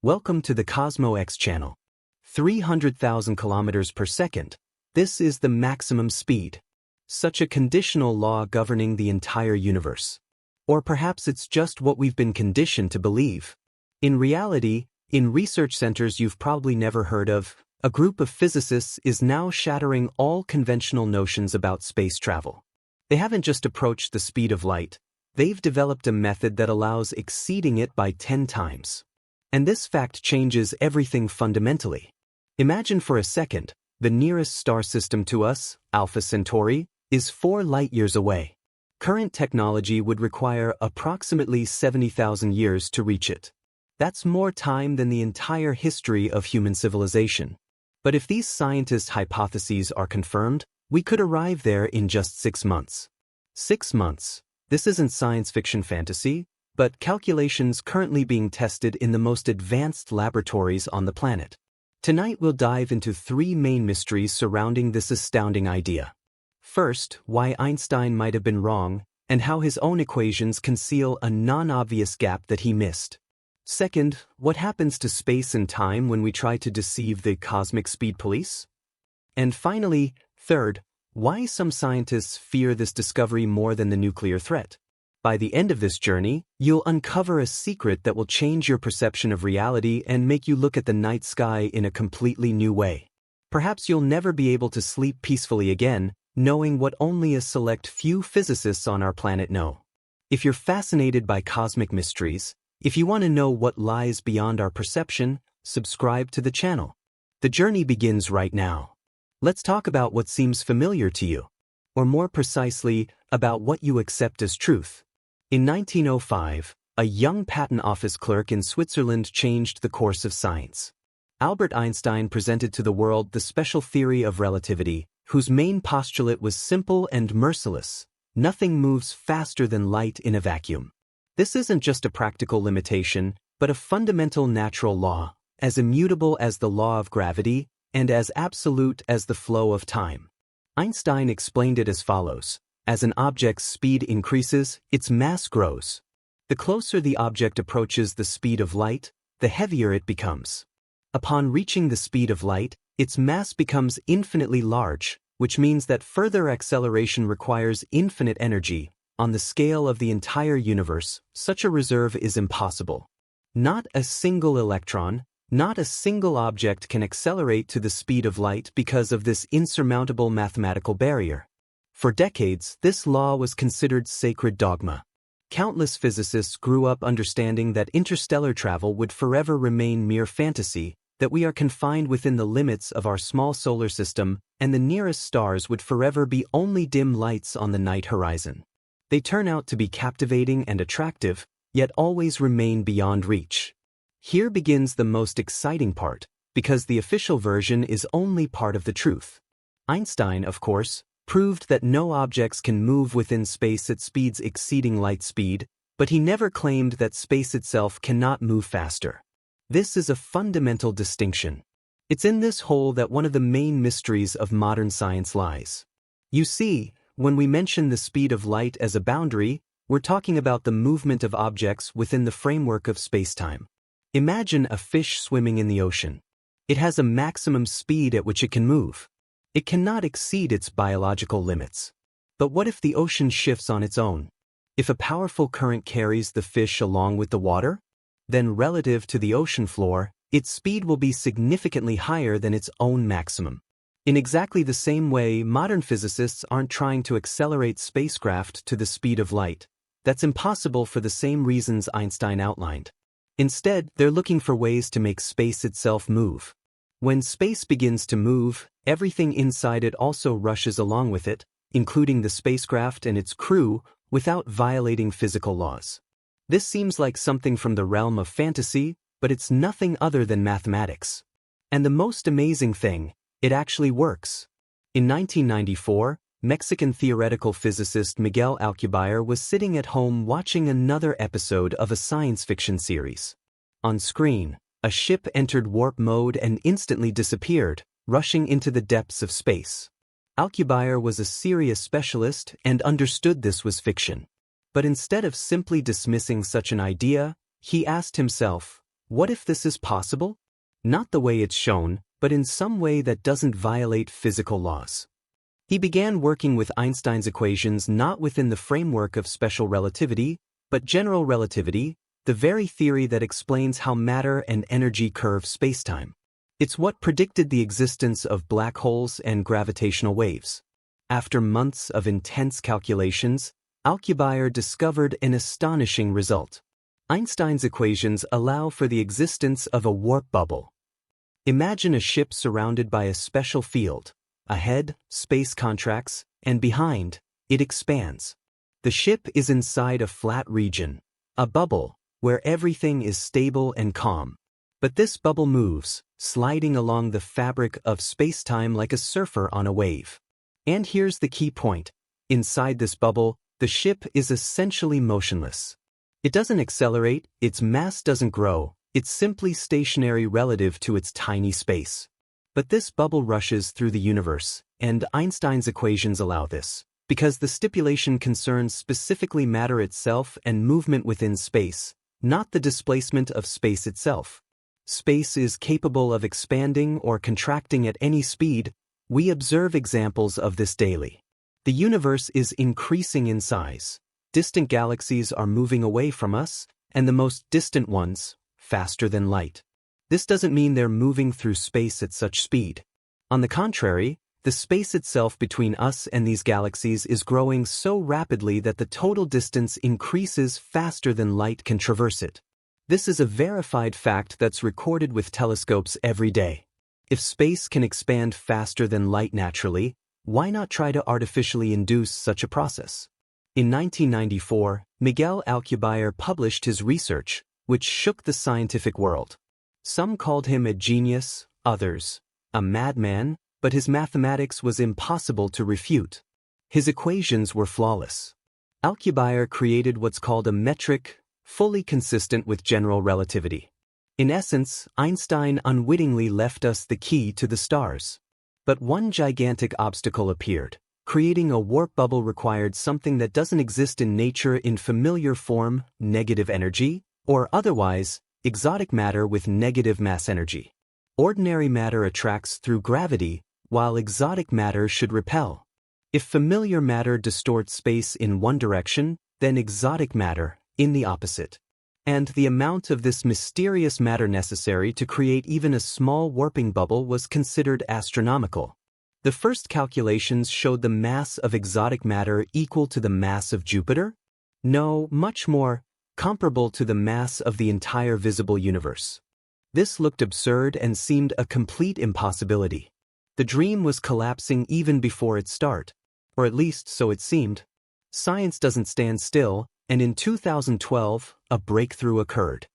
Welcome to the Cosmo X channel. 300,000 kilometers per second. This is the maximum speed. Such a conditional law governing the entire universe. Or perhaps it's just what we've been conditioned to believe. In reality, in research centers you've probably never heard of, a group of physicists is now shattering all conventional notions about space travel. They haven't just approached the speed of light, they've developed a method that allows exceeding it by 10 times. And this fact changes everything fundamentally. Imagine for a second, the nearest star system to us, Alpha Centauri, is 4 light-years away. Current technology would require approximately 70,000 years to reach it. That's more time than the entire history of human civilization. But if these scientists' hypotheses are confirmed, we could arrive there in just 6 months. 6 months. This isn't science fiction fantasy, but calculations currently being tested in the most advanced laboratories on the planet. Tonight we'll dive into 3 main mysteries surrounding this astounding idea. First, why Einstein might have been wrong, and how his own equations conceal a non-obvious gap that he missed. Second, what happens to space and time when we try to deceive the cosmic speed police? And finally, third, why some scientists fear this discovery more than the nuclear threat. By the end of this journey, you'll uncover a secret that will change your perception of reality and make you look at the night sky in a completely new way. Perhaps you'll never be able to sleep peacefully again, knowing what only a select few physicists on our planet know. If you're fascinated by cosmic mysteries, if you want to know what lies beyond our perception, subscribe to the channel. The journey begins right now. Let's talk about what seems familiar to you, or more precisely, about what you accept as truth. In 1905, a young patent office clerk in Switzerland changed the course of science. Albert Einstein presented to the world the special theory of relativity, whose main postulate was simple and merciless: nothing moves faster than light in a vacuum. This isn't just a practical limitation, but a fundamental natural law, as immutable as the law of gravity and as absolute as the flow of time. Einstein explained it as follows: as an object's speed increases, its mass grows. The closer the object approaches the speed of light, the heavier it becomes. Upon reaching the speed of light, its mass becomes infinitely large, which means that further acceleration requires infinite energy. On the scale of the entire universe, such a reserve is impossible. Not a single electron, not a single object can accelerate to the speed of light because of this insurmountable mathematical barrier. For decades, this law was considered sacred dogma. Countless physicists grew up understanding that interstellar travel would forever remain mere fantasy, that we are confined within the limits of our small solar system, and the nearest stars would forever be only dim lights on the night horizon. They turn out to be captivating and attractive, yet always remain beyond reach. Here begins the most exciting part, because the official version is only part of the truth. Einstein, of course, proved that no objects can move within space at speeds exceeding light speed, but he never claimed that space itself cannot move faster. This is a fundamental distinction. It's in this hole that one of the main mysteries of modern science lies. You see, when we mention the speed of light as a boundary, we're talking about the movement of objects within the framework of spacetime. Imagine a fish swimming in the ocean. It has a maximum speed at which it can move. It cannot exceed its biological limits. But what if the ocean shifts on its own? If a powerful current carries the fish along with the water? Then relative to the ocean floor, its speed will be significantly higher than its own maximum. In exactly the same way, modern physicists aren't trying to accelerate spacecraft to the speed of light. That's impossible for the same reasons Einstein outlined. Instead, they're looking for ways to make space itself move. When space begins to move, everything inside it also rushes along with it, including the spacecraft and its crew, without violating physical laws. This seems like something from the realm of fantasy, but it's nothing other than mathematics. And the most amazing thing, it actually works. In 1994, Mexican theoretical physicist Miguel Alcubierre was sitting at home watching another episode of a science fiction series. On screen, a ship entered warp mode and instantly disappeared, rushing into the depths of space. Alcubierre was a serious specialist and understood this was fiction. But instead of simply dismissing such an idea, he asked himself, What if this is possible? Not the way it's shown, but in some way that doesn't violate physical laws. He began working with Einstein's equations not within the framework of special relativity, but general relativity, the very theory that explains how matter and energy curve spacetime. It's what predicted the existence of black holes and gravitational waves. After months of intense calculations, Alcubierre discovered an astonishing result. Einstein's equations allow for the existence of a warp bubble. Imagine a ship surrounded by a special field. Ahead, space contracts, and behind, it expands. The ship is inside a flat region, a bubble, where everything is stable and calm. But this bubble moves, sliding along the fabric of spacetime like a surfer on a wave. And here's the key point. Inside this bubble, the ship is essentially motionless. It doesn't accelerate, its mass doesn't grow, it's simply stationary relative to its tiny space. But this bubble rushes through the universe, and Einstein's equations allow this, because the stipulation concerns specifically matter itself and movement within space, not the displacement of space itself. Space is capable of expanding or contracting at any speed. We observe examples of this daily. The universe is increasing in size. Distant galaxies are moving away from us, and the most distant ones, faster than light. This doesn't mean they're moving through space at such speed. On the contrary, the space itself between us and these galaxies is growing so rapidly that the total distance increases faster than light can traverse it. This is a verified fact that's recorded with telescopes every day. If space can expand faster than light naturally, why not try to artificially induce such a process? In 1994, Miguel Alcubierre published his research, which shook the scientific world. Some called him a genius, others, a madman, but his mathematics was impossible to refute. His equations were flawless. Alcubierre created what's called a metric, fully consistent with general relativity. In essence, Einstein unwittingly left us the key to the stars. But one gigantic obstacle appeared. Creating a warp bubble required something that doesn't exist in nature in familiar form, negative energy, or otherwise, exotic matter with negative mass energy. Ordinary matter attracts through gravity, while exotic matter should repel. If familiar matter distorts space in one direction, then exotic matter in the opposite. And the amount of this mysterious matter necessary to create even a small warping bubble was considered astronomical. The first calculations showed the mass of exotic matter equal to the mass of Jupiter? No, much more, comparable to the mass of the entire visible universe. This looked absurd and seemed a complete impossibility. The dream was collapsing even before its start, or at least so it seemed. Science doesn't stand still, and in 2012, a breakthrough occurred.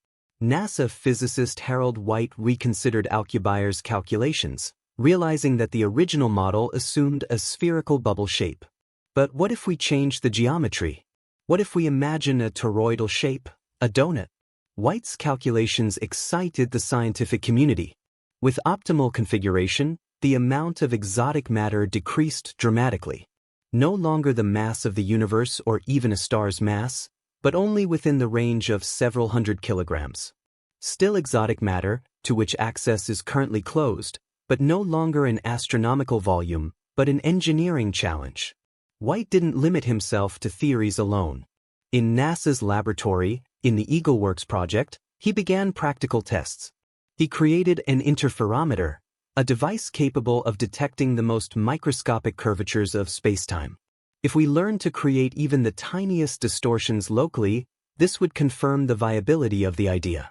NASA physicist Harold White reconsidered Alcubierre's calculations, realizing that the original model assumed a spherical bubble shape. But what if we change the geometry? What if we imagine a toroidal shape, a donut? White's calculations excited the scientific community. With optimal configuration, the amount of exotic matter decreased dramatically. No longer the mass of the universe or even a star's mass, but only within the range of several hundred kilograms. Still exotic matter, to which access is currently closed, but no longer an astronomical volume, but an engineering challenge. White didn't limit himself to theories alone. In NASA's laboratory, in the EagleWorks project, he began practical tests. He created an interferometer, a device capable of detecting the most microscopic curvatures of spacetime. If we learn to create even the tiniest distortions locally, this would confirm the viability of the idea.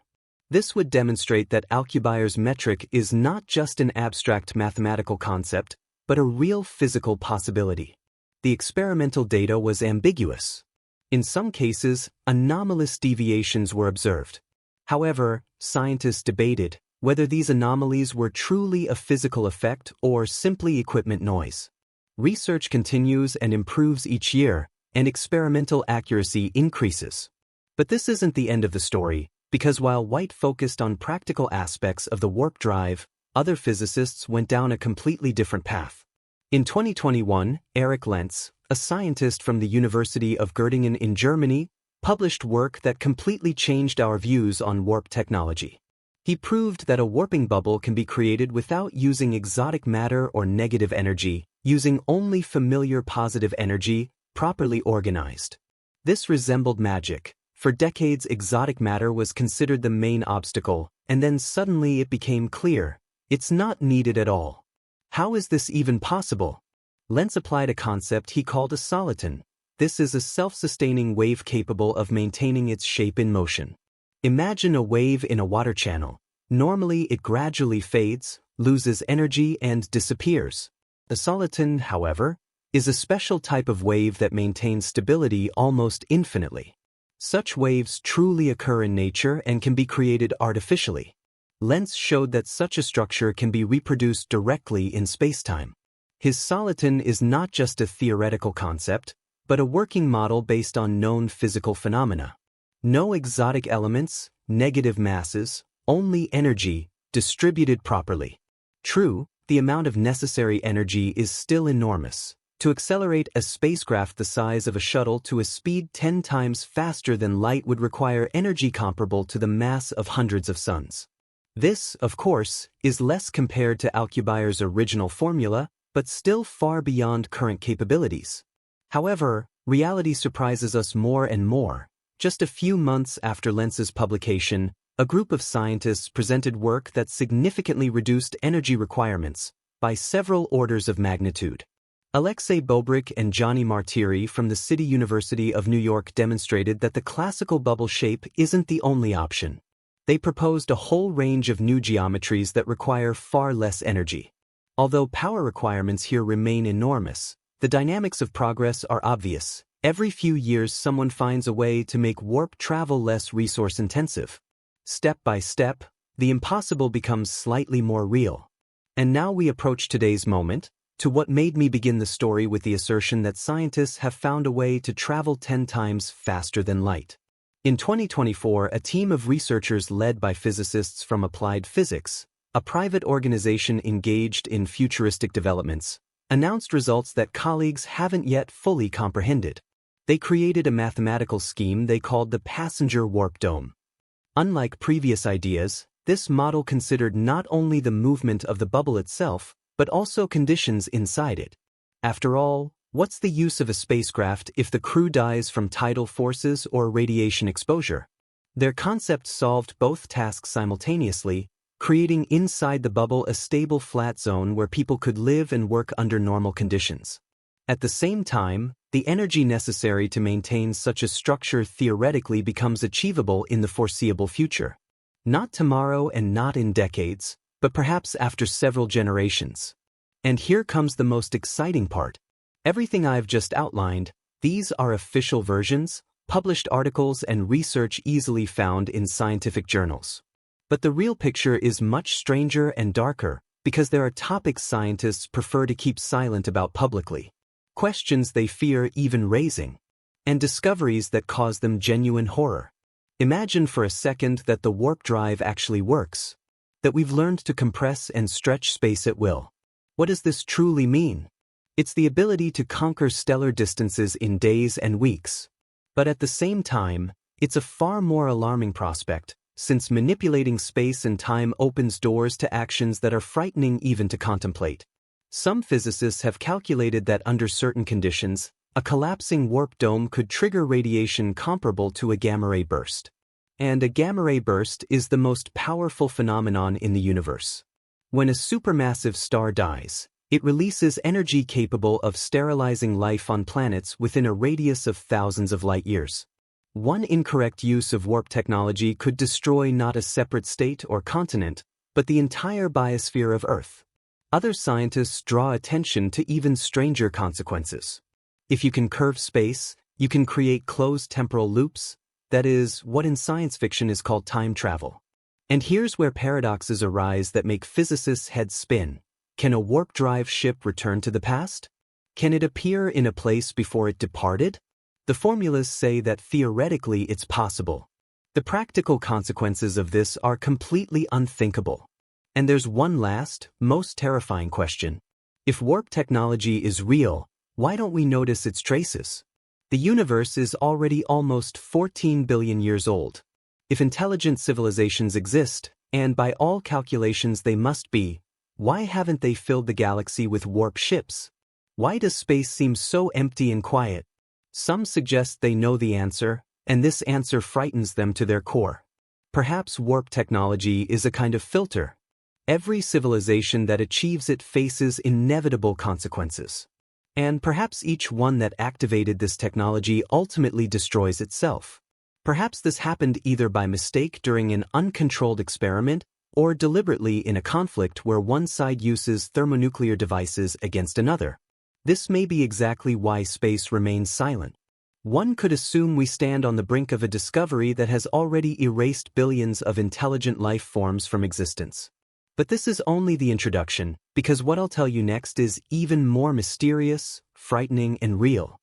This would demonstrate that Alcubierre's metric is not just an abstract mathematical concept, but a real physical possibility. The experimental data was ambiguous. In some cases, anomalous deviations were observed. However, scientists debated whether these anomalies were truly a physical effect or simply equipment noise. Research continues and improves each year, and experimental accuracy increases. But this isn't the end of the story, because while White focused on practical aspects of the warp drive, other physicists went down a completely different path. In 2021, Eric Lentz, a scientist from the University of Göttingen in Germany, published work that completely changed our views on warp technology. He proved that a warping bubble can be created without using exotic matter or negative energy, using only familiar positive energy, properly organized. This resembled magic. For decades, exotic matter was considered the main obstacle, and then suddenly it became clear. It's not needed at all. How is this even possible? Lenz applied a concept he called a soliton. This is a self-sustaining wave capable of maintaining its shape in motion. Imagine a wave in a water channel. Normally it gradually fades, loses energy, and disappears. The soliton, however, is a special type of wave that maintains stability almost infinitely. Such waves truly occur in nature and can be created artificially. Lenz showed that such a structure can be reproduced directly in spacetime. His soliton is not just a theoretical concept, but a working model based on known physical phenomena. No exotic elements, negative masses, only energy, distributed properly. True, the amount of necessary energy is still enormous. To accelerate a spacecraft the size of a shuttle to a speed 10 times faster than light would require energy comparable to the mass of hundreds of suns. This, of course, is less compared to Alcubierre's original formula, but still far beyond current capabilities. However, reality surprises us more and more. Just a few months after Lenz's publication, a group of scientists presented work that significantly reduced energy requirements by several orders of magnitude. Alexei Bobrik and Johnny Martiri from the City University of New York demonstrated that the classical bubble shape isn't the only option. They proposed a whole range of new geometries that require far less energy. Although power requirements here remain enormous, the dynamics of progress are obvious. Every few years someone finds a way to make warp travel less resource-intensive. Step by step, the impossible becomes slightly more real. And now we approach today's moment, to what made me begin the story with the assertion that scientists have found a way to travel 10 times faster than light. In 2024, a team of researchers led by physicists from Applied Physics, a private organization engaged in futuristic developments, announced results that colleagues haven't yet fully comprehended. They created a mathematical scheme they called the passenger warp dome. Unlike previous ideas, this model considered not only the movement of the bubble itself, but also conditions inside it. After all, what's the use of a spacecraft if the crew dies from tidal forces or radiation exposure? Their concept solved both tasks simultaneously, creating inside the bubble a stable flat zone where people could live and work under normal conditions. At the same time, the energy necessary to maintain such a structure theoretically becomes achievable in the foreseeable future. Not tomorrow and not in decades, but perhaps after several generations. And here comes the most exciting part. Everything I've just outlined, these are official versions, published articles and research easily found in scientific journals. But the real picture is much stranger and darker, because there are topics scientists prefer to keep silent about publicly, questions they fear even raising, and discoveries that cause them genuine horror. Imagine for a second that the warp drive actually works, that we've learned to compress and stretch space at will. What does this truly mean? It's the ability to conquer stellar distances in days and weeks. But at the same time, it's a far more alarming prospect, since manipulating space and time opens doors to actions that are frightening even to contemplate. Some physicists have calculated that under certain conditions, a collapsing warp dome could trigger radiation comparable to a gamma-ray burst. And a gamma-ray burst is the most powerful phenomenon in the universe. When a supermassive star dies, it releases energy capable of sterilizing life on planets within a radius of thousands of light-years. One incorrect use of warp technology could destroy not a separate state or continent, but the entire biosphere of Earth. Other scientists draw attention to even stranger consequences. If you can curve space, you can create closed temporal loops, that is, what in science fiction is called time travel. And here's where paradoxes arise that make physicists' heads spin. Can a warp drive ship return to the past? Can it appear in a place before it departed? The formulas say that theoretically it's possible. The practical consequences of this are completely unthinkable. And there's one last, most terrifying question. If warp technology is real, why don't we notice its traces? The universe is already almost 14 billion years old. If intelligent civilizations exist, And by all calculations they must be. Why haven't they filled the galaxy with warp ships? Why does space seem so empty and quiet? Some suggest they know the answer, and this answer frightens them to their core. Perhaps warp technology is a kind of filter. Every civilization that achieves it faces inevitable consequences. And perhaps each one that activated this technology ultimately destroys itself. Perhaps this happened either by mistake during an uncontrolled experiment or deliberately in a conflict where one side uses thermonuclear devices against another. This may be exactly why space remains silent. One could assume we stand on the brink of a discovery that has already erased billions of intelligent life forms from existence. But this is only the introduction, because what I'll tell you next is even more mysterious, frightening, and real.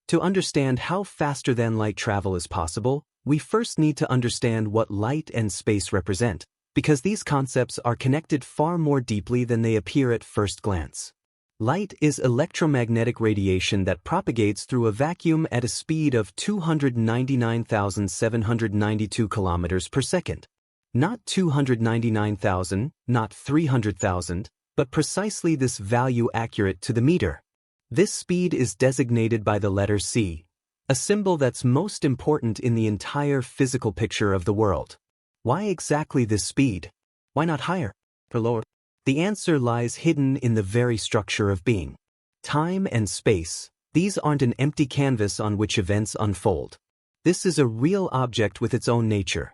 To understand how faster-than-light travel is possible, we first need to understand what light and space represent, because these concepts are connected far more deeply than they appear at first glance. Light is electromagnetic radiation that propagates through a vacuum at a speed of 299,792 kilometers per second. Not 299,000, not 300,000, but precisely this value accurate to the meter. This speed is designated by the letter c, a symbol that's most important in the entire physical picture of the world. Why exactly this speed? Why not higher or lower? The answer lies hidden in the very structure of being. Time and space, these aren't an empty canvas on which events unfold. This is a real object with its own nature.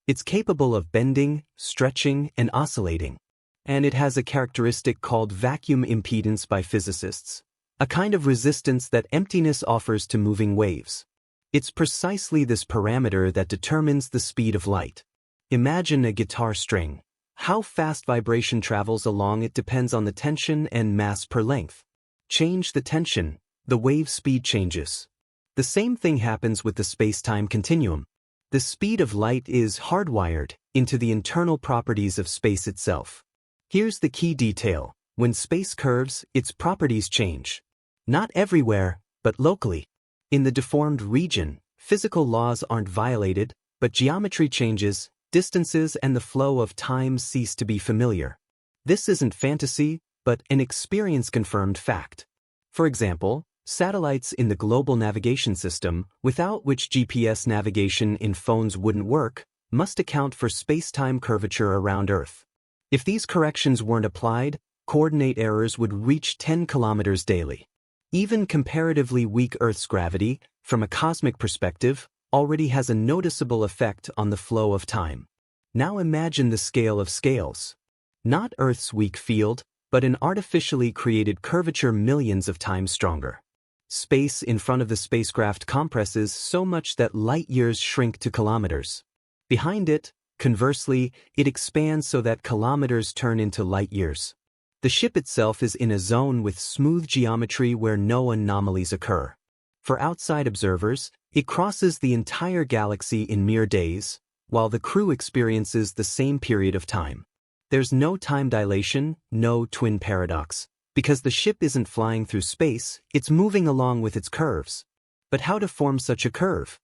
It's capable of bending, stretching, and oscillating. And it has a characteristic called vacuum impedance by physicists, a kind of resistance that emptiness offers to moving waves. It's precisely this parameter that determines the speed of light. Imagine a guitar string. How fast vibration travels along it depends on the tension and mass per length. Change the tension, the wave speed changes. The same thing happens with the space-time continuum. The speed of light is hardwired into the internal properties of space itself. Here's the key detail. When space curves, its properties change. Not everywhere, but locally. In the deformed region, physical laws aren't violated, but geometry changes, distances and the flow of time cease to be familiar. This isn't fantasy, but an experience-confirmed fact. For example, satellites in the global navigation system, without which GPS navigation in phones wouldn't work, must account for space-time curvature around Earth. If these corrections weren't applied, coordinate errors would reach 10 kilometers daily. Even comparatively weak Earth's gravity, from a cosmic perspective, already has a noticeable effect on the flow of time. Now imagine the scale of scales. Not Earth's weak field, but an artificially created curvature millions of times stronger. Space in front of the spacecraft compresses so much that light years shrink to kilometers. Behind it, conversely, it expands so that kilometers turn into light years. The ship itself is in a zone with smooth geometry where no anomalies occur. For outside observers, it crosses the entire galaxy in mere days, while the crew experiences the same period of time. There's no time dilation, no twin paradox, because the ship isn't flying through space, it's moving along with its curves. But how to form such a curve?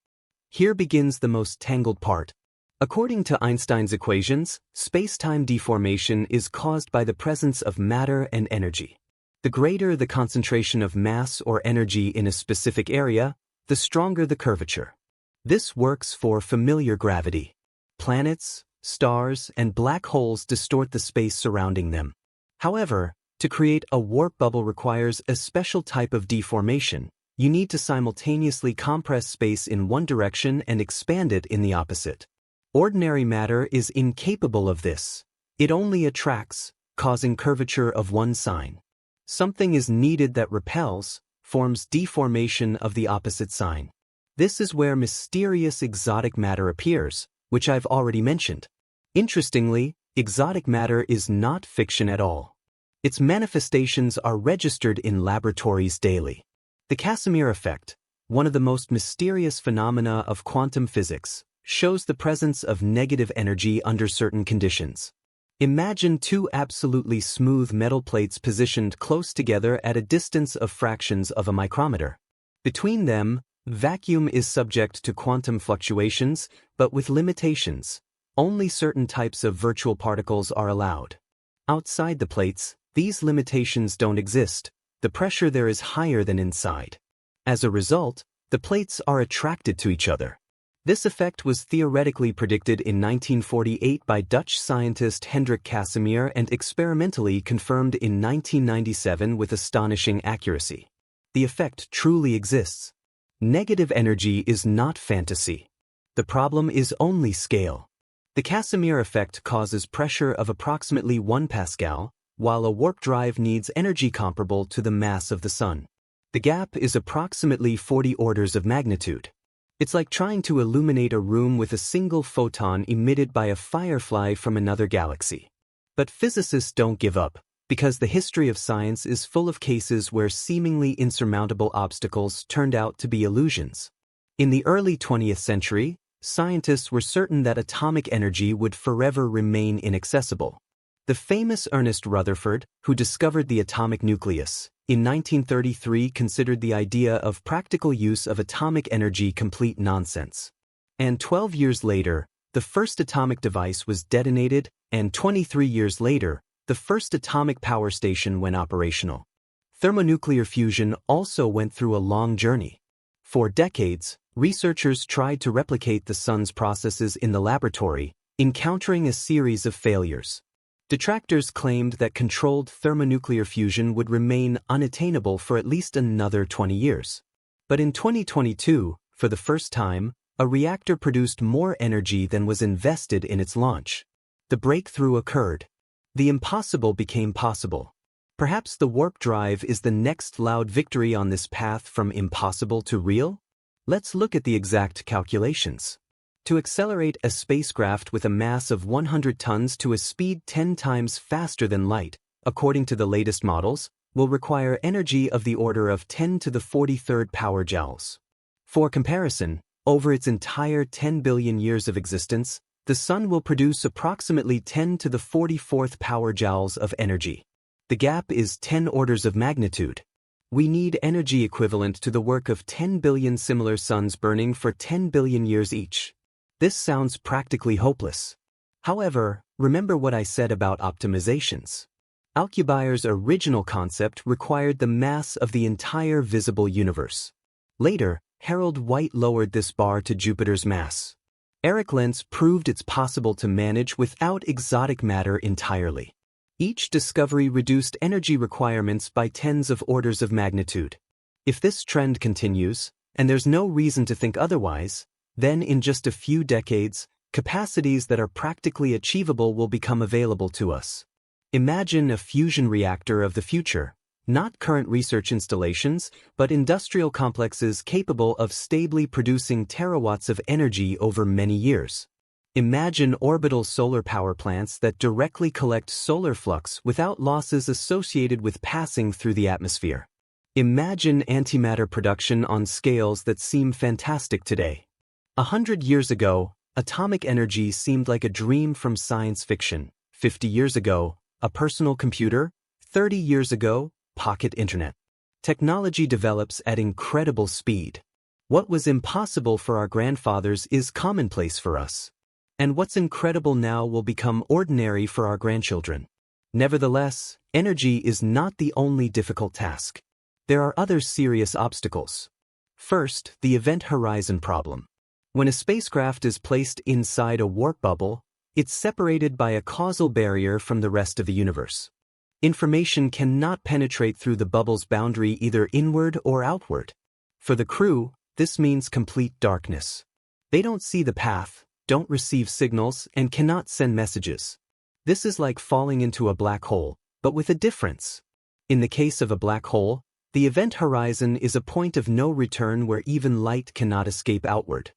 Here begins the most tangled part. According to Einstein's equations, space-time deformation is caused by the presence of matter and energy. The greater the concentration of mass or energy in a specific area, the stronger the curvature. This works for familiar gravity. Planets, stars, and black holes distort the space surrounding them. However, to create a warp bubble requires a special type of deformation. You need to simultaneously compress space in one direction and expand it in the opposite. Ordinary matter is incapable of this. It only attracts, causing curvature of one sign. Something is needed that repels, forms deformation of the opposite sign. This is where mysterious exotic matter appears, which I've already mentioned. Interestingly, exotic matter is not fiction at all. Its manifestations are registered in laboratories daily. The Casimir effect, one of the most mysterious phenomena of quantum physics, shows the presence of negative energy under certain conditions. Imagine two absolutely smooth metal plates positioned close together at a distance of fractions of a micrometer. Between them, vacuum is subject to quantum fluctuations, but with limitations. Only certain types of virtual particles are allowed. Outside the plates, these limitations don't exist. The pressure there is higher than inside. As a result, the plates are attracted to each other. This effect was theoretically predicted in 1948 by Dutch scientist Hendrik Casimir and experimentally confirmed in 1997 with astonishing accuracy. The effect truly exists. Negative energy is not fantasy. The problem is only scale. The Casimir effect causes pressure of approximately 1 Pascal, while a warp drive needs energy comparable to the mass of the Sun. The gap is approximately 40 orders of magnitude. It's like trying to illuminate a room with a single photon emitted by a firefly from another galaxy. But physicists don't give up, because the history of science is full of cases where seemingly insurmountable obstacles turned out to be illusions. In the early 20th century, scientists were certain that atomic energy would forever remain inaccessible. The famous Ernest Rutherford, who discovered the atomic nucleus, in 1933 considered the idea of practical use of atomic energy complete nonsense. And 12 years later, the first atomic device was detonated, and 23 years later, the first atomic power station went operational. Thermonuclear fusion also went through a long journey. For decades, researchers tried to replicate the Sun's processes in the laboratory, encountering a series of failures. Detractors claimed that controlled thermonuclear fusion would remain unattainable for at least another 20 years. But in 2022, for the first time, a reactor produced more energy than was invested in its launch. The breakthrough occurred. The impossible became possible. Perhaps the warp drive is the next loud victory on this path from impossible to real? Let's look at the exact calculations. To accelerate a spacecraft with a mass of 100 tons to a speed 10 times faster than light, according to the latest models, will require energy of the order of 10 to the 43rd power joules. For comparison, over its entire 10 billion years of existence, the Sun will produce approximately 10 to the 44th power joules of energy. The gap is 10 orders of magnitude. We need energy equivalent to the work of 10 billion similar suns burning for 10 billion years each. This sounds practically hopeless. However, remember what I said about optimizations. Alcubierre's original concept required the mass of the entire visible universe. Later, Harold White lowered this bar to Jupiter's mass. Eric Lentz proved it's possible to manage without exotic matter entirely. Each discovery reduced energy requirements by tens of orders of magnitude. If this trend continues, and there's no reason to think otherwise, then in just a few decades, capacities that are practically achievable will become available to us. Imagine a fusion reactor of the future, not current research installations, but industrial complexes capable of stably producing terawatts of energy over many years. Imagine orbital solar power plants that directly collect solar flux without losses associated with passing through the atmosphere. Imagine antimatter production on scales that seem fantastic today. 100 years ago, atomic energy seemed like a dream from science fiction. 50 years ago, a personal computer. 30 years ago, pocket internet. Technology develops at incredible speed. What was impossible for our grandfathers is commonplace for us. And what's incredible now will become ordinary for our grandchildren. Nevertheless, energy is not the only difficult task. There are other serious obstacles. First, the event horizon problem. When a spacecraft is placed inside a warp bubble, it's separated by a causal barrier from the rest of the universe. Information cannot penetrate through the bubble's boundary either inward or outward. For the crew, this means complete darkness. They don't see the path, don't receive signals, and cannot send messages. This is like falling into a black hole, but with a difference. In the case of a black hole, the event horizon is a point of no return where even light cannot escape outward.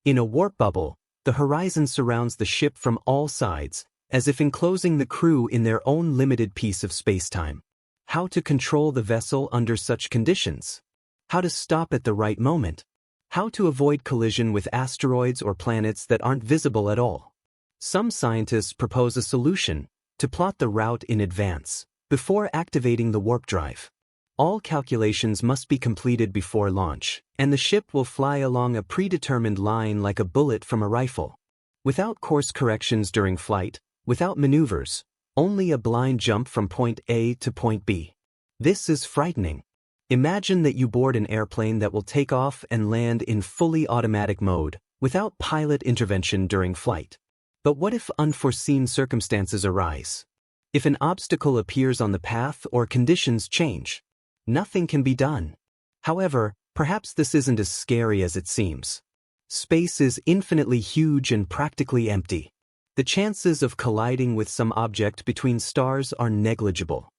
In a warp bubble, the horizon surrounds the ship from all sides, as if enclosing the crew in their own limited piece of space-time. How to control the vessel under such conditions? How to stop at the right moment? How to avoid collision with asteroids or planets that aren't visible at all? Some scientists propose a solution: to plot the route in advance, before activating the warp drive. All calculations must be completed before launch, and the ship will fly along a predetermined line like a bullet from a rifle. Without course corrections during flight, without maneuvers, only a blind jump from point A to point B. This is frightening. Imagine that you board an airplane that will take off and land in fully automatic mode, without pilot intervention during flight. But what if unforeseen circumstances arise? If an obstacle appears on the path or conditions change? Nothing can be done. However, perhaps this isn't as scary as it seems. Space is infinitely huge and practically empty. The chances of colliding with some object between stars are negligible.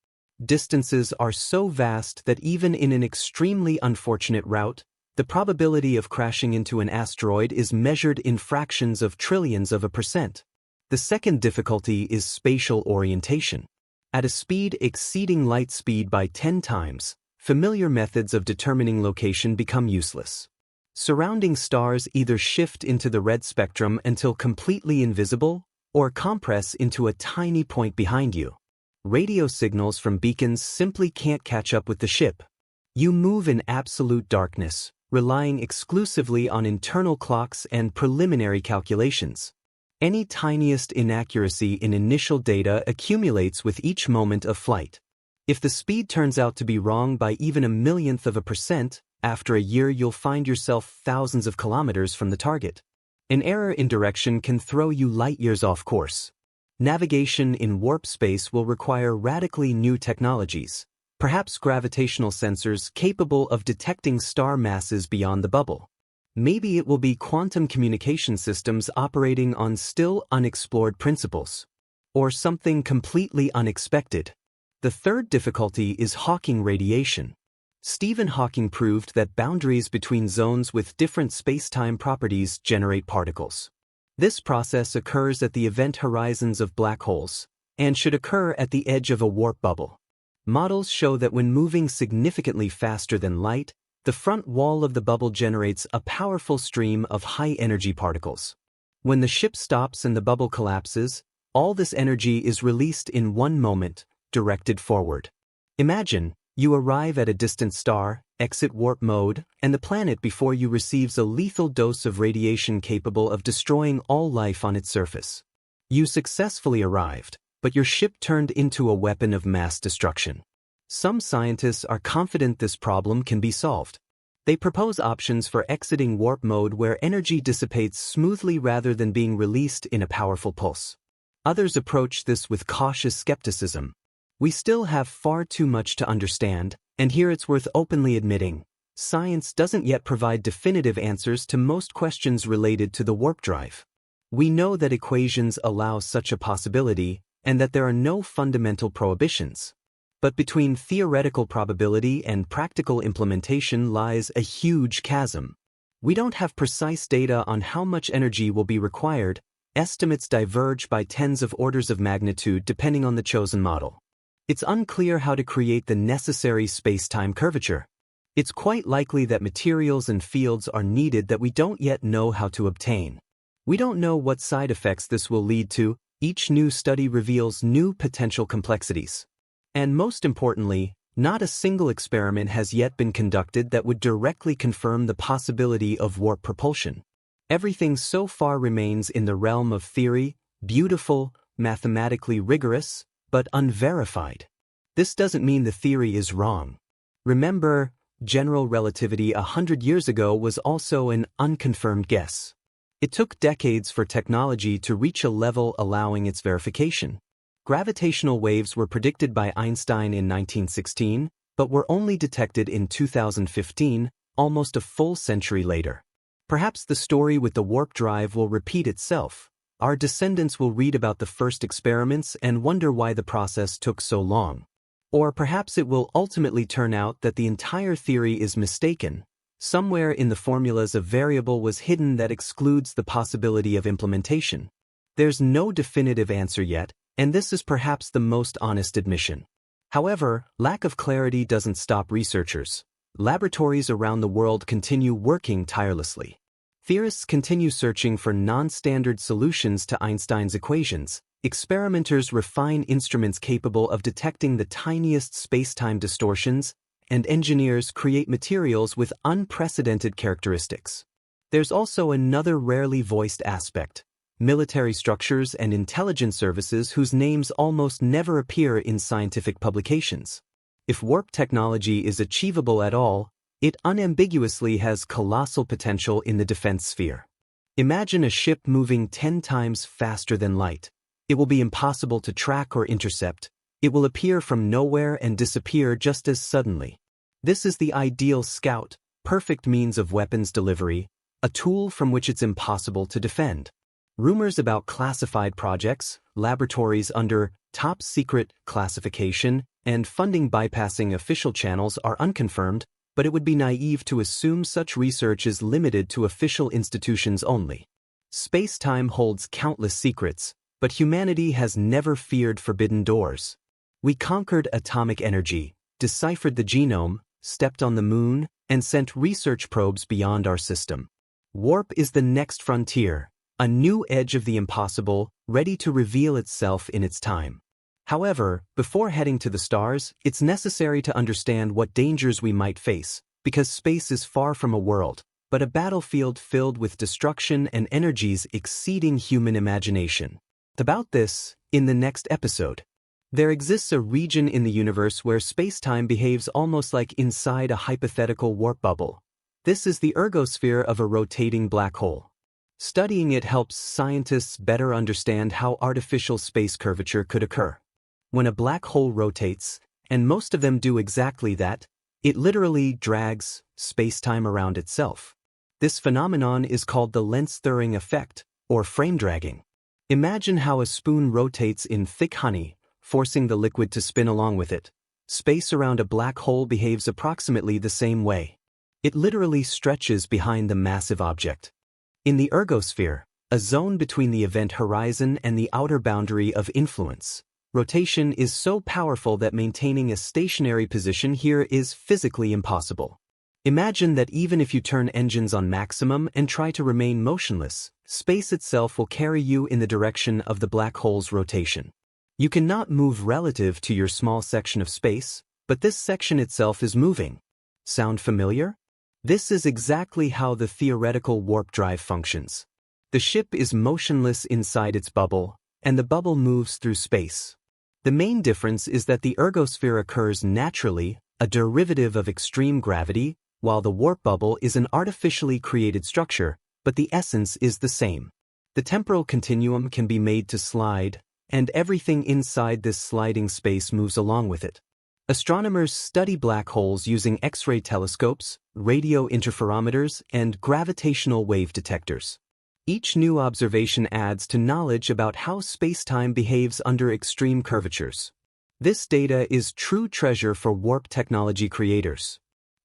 Distances are so vast that even in an extremely unfortunate route, the probability of crashing into an asteroid is measured in fractions of trillions of a percent. The second difficulty is spatial orientation. At a speed exceeding light speed by 10 times, familiar methods of determining location become useless. Surrounding stars either shift into the red spectrum until completely invisible, or compress into a tiny point behind you. Radio signals from beacons simply can't catch up with the ship. You move in absolute darkness, relying exclusively on internal clocks and preliminary calculations. Any tiniest inaccuracy in initial data accumulates with each moment of flight. If the speed turns out to be wrong by even a millionth of a percent, after a year you'll find yourself thousands of kilometers from the target. An error in direction can throw you light years off course. Navigation in warp space will require radically new technologies, perhaps gravitational sensors capable of detecting star masses beyond the bubble. Maybe it will be quantum communication systems operating on still unexplored principles. Or something completely unexpected. The third difficulty is Hawking radiation. Stephen Hawking proved that boundaries between zones with different space-time properties generate particles. This process occurs at the event horizons of black holes, and should occur at the edge of a warp bubble. Models show that when moving significantly faster than light, the front wall of the bubble generates a powerful stream of high-energy particles. When the ship stops and the bubble collapses, all this energy is released in one moment, directed forward. Imagine, you arrive at a distant star, exit warp mode, and the planet before you receives a lethal dose of radiation capable of destroying all life on its surface. You successfully arrived, but your ship turned into a weapon of mass destruction. Some scientists are confident this problem can be solved. They propose options for exiting warp mode where energy dissipates smoothly rather than being released in a powerful pulse. Others approach this with cautious skepticism. We still have far too much to understand, and here it's worth openly admitting, science doesn't yet provide definitive answers to most questions related to the warp drive. We know that equations allow such a possibility, and that there are no fundamental prohibitions. But between theoretical probability and practical implementation lies a huge chasm. We don't have precise data on how much energy will be required. Estimates diverge by tens of orders of magnitude depending on the chosen model. It's unclear how to create the necessary space-time curvature. It's quite likely that materials and fields are needed that we don't yet know how to obtain. We don't know what side effects this will lead to. Each new study reveals new potential complexities. And most importantly, not a single experiment has yet been conducted that would directly confirm the possibility of warp propulsion. Everything so far remains in the realm of theory, beautiful, mathematically rigorous, but unverified. This doesn't mean the theory is wrong. Remember, general relativity 100 years ago was also an unconfirmed guess. It took decades for technology to reach a level allowing its verification. Gravitational waves were predicted by Einstein in 1916, but were only detected in 2015, almost a full century later. Perhaps the story with the warp drive will repeat itself. Our descendants will read about the first experiments and wonder why the process took so long. Or perhaps it will ultimately turn out that the entire theory is mistaken. Somewhere in the formulas a variable was hidden that excludes the possibility of implementation. There's no definitive answer yet, and this is perhaps the most honest admission. However, lack of clarity doesn't stop researchers. Laboratories around the world continue working tirelessly. Theorists continue searching for non-standard solutions to Einstein's equations. Experimenters refine instruments capable of detecting the tiniest space-time distortions, and engineers create materials with unprecedented characteristics. There's also another rarely voiced aspect: military structures, and intelligence services whose names almost never appear in scientific publications. If warp technology is achievable at all, it unambiguously has colossal potential in the defense sphere. Imagine a ship moving 10 times faster than light. It will be impossible to track or intercept. It will appear from nowhere and disappear just as suddenly. This is the ideal scout, perfect means of weapons delivery, a tool from which it's impossible to defend. Rumors about classified projects, laboratories under top-secret classification, and funding bypassing official channels are unconfirmed, but it would be naive to assume such research is limited to official institutions only. Space-time holds countless secrets, but humanity has never feared forbidden doors. We conquered atomic energy, deciphered the genome, stepped on the moon, and sent research probes beyond our system. Warp is the next frontier, a new edge of the impossible, ready to reveal itself in its time. However, before heading to the stars, it's necessary to understand what dangers we might face, because space is far from a world, but a battlefield filled with destruction and energies exceeding human imagination. About this, in the next episode. There exists a region in the universe where space-time behaves almost like inside a hypothetical warp bubble. This is the ergosphere of a rotating black hole. Studying it helps scientists better understand how artificial space curvature could occur. When a black hole rotates, and most of them do exactly that, it literally drags space-time around itself. This phenomenon is called the lens-thirring effect, or frame dragging. Imagine how a spoon rotates in thick honey, forcing the liquid to spin along with it. Space around a black hole behaves approximately the same way. It literally stretches behind the massive object. In the ergosphere, a zone between the event horizon and the outer boundary of influence, rotation is so powerful that maintaining a stationary position here is physically impossible. Imagine that even if you turn engines on maximum and try to remain motionless, space itself will carry you in the direction of the black hole's rotation. You cannot move relative to your small section of space, but this section itself is moving. Sound familiar? This is exactly how the theoretical warp drive functions. The ship is motionless inside its bubble, and the bubble moves through space. The main difference is that the ergosphere occurs naturally, a derivative of extreme gravity, while the warp bubble is an artificially created structure, but the essence is the same. The temporal continuum can be made to slide, and everything inside this sliding space moves along with it. Astronomers study black holes using X-ray telescopes, radio interferometers, and gravitational wave detectors. Each new observation adds to knowledge about how space-time behaves under extreme curvatures. This data is true treasure for warp technology creators.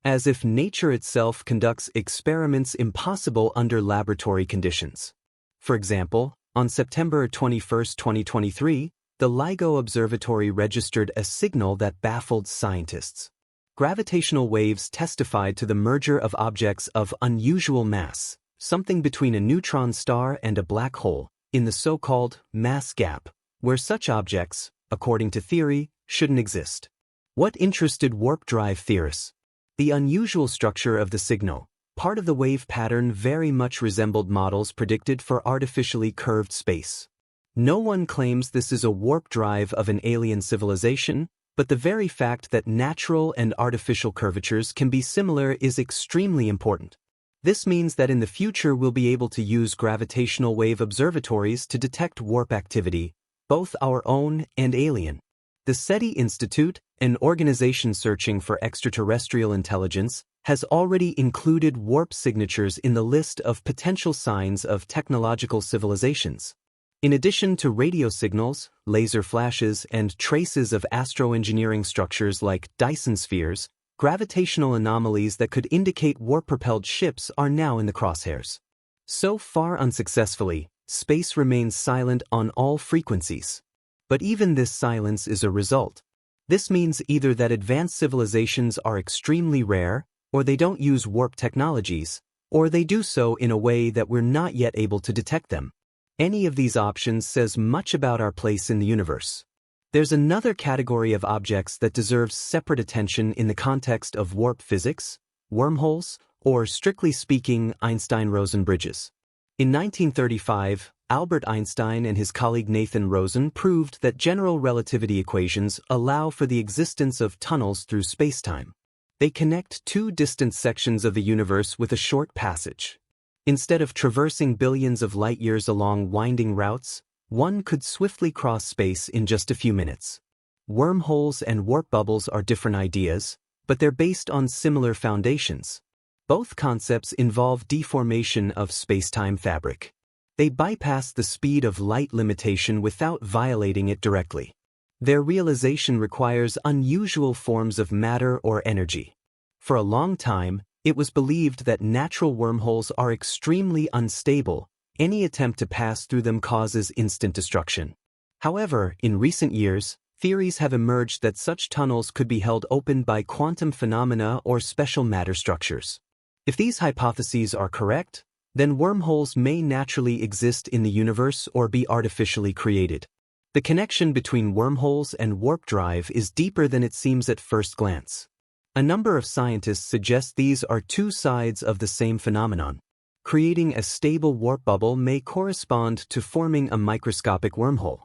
As if nature itself conducts experiments impossible under laboratory conditions. For example, on September 21, 2023, the LIGO Observatory registered a signal that baffled scientists. Gravitational waves testified to the merger of objects of unusual mass, something between a neutron star and a black hole, in the so-called mass gap, where such objects, according to theory, shouldn't exist. What interested warp drive theorists? The unusual structure of the signal, part of the wave pattern, very much resembled models predicted for artificially curved space. No one claims this is a warp drive of an alien civilization, but the very fact that natural and artificial curvatures can be similar is extremely important. This means that in the future we'll be able to use gravitational wave observatories to detect warp activity, both our own and alien. The SETI Institute, an organization searching for extraterrestrial intelligence, has already included warp signatures in the list of potential signs of technological civilizations. In addition to radio signals, laser flashes, and traces of astroengineering structures like Dyson spheres, gravitational anomalies that could indicate warp-propelled ships are now in the crosshairs. So far unsuccessfully, space remains silent on all frequencies. But even this silence is a result. This means either that advanced civilizations are extremely rare, or they don't use warp technologies, or they do so in a way that we're not yet able to detect them. Any of these options says much about our place in the universe. There's another category of objects that deserves separate attention in the context of warp physics, wormholes, or strictly speaking, Einstein-Rosen bridges. In 1935, Albert Einstein and his colleague Nathan Rosen proved that general relativity equations allow for the existence of tunnels through spacetime. They connect two distant sections of the universe with a short passage. Instead of traversing billions of light-years along winding routes, one could swiftly cross space in just a few minutes. Wormholes and warp bubbles are different ideas, but they're based on similar foundations. Both concepts involve deformation of spacetime fabric. They bypass the speed of light limitation without violating it directly. Their realization requires unusual forms of matter or energy. For a long time, it was believed that natural wormholes are extremely unstable. Any attempt to pass through them causes instant destruction. However, in recent years, theories have emerged that such tunnels could be held open by quantum phenomena or special matter structures. If these hypotheses are correct, then wormholes may naturally exist in the universe or be artificially created. The connection between wormholes and warp drive is deeper than it seems at first glance. A number of scientists suggest these are two sides of the same phenomenon. Creating a stable warp bubble may correspond to forming a microscopic wormhole.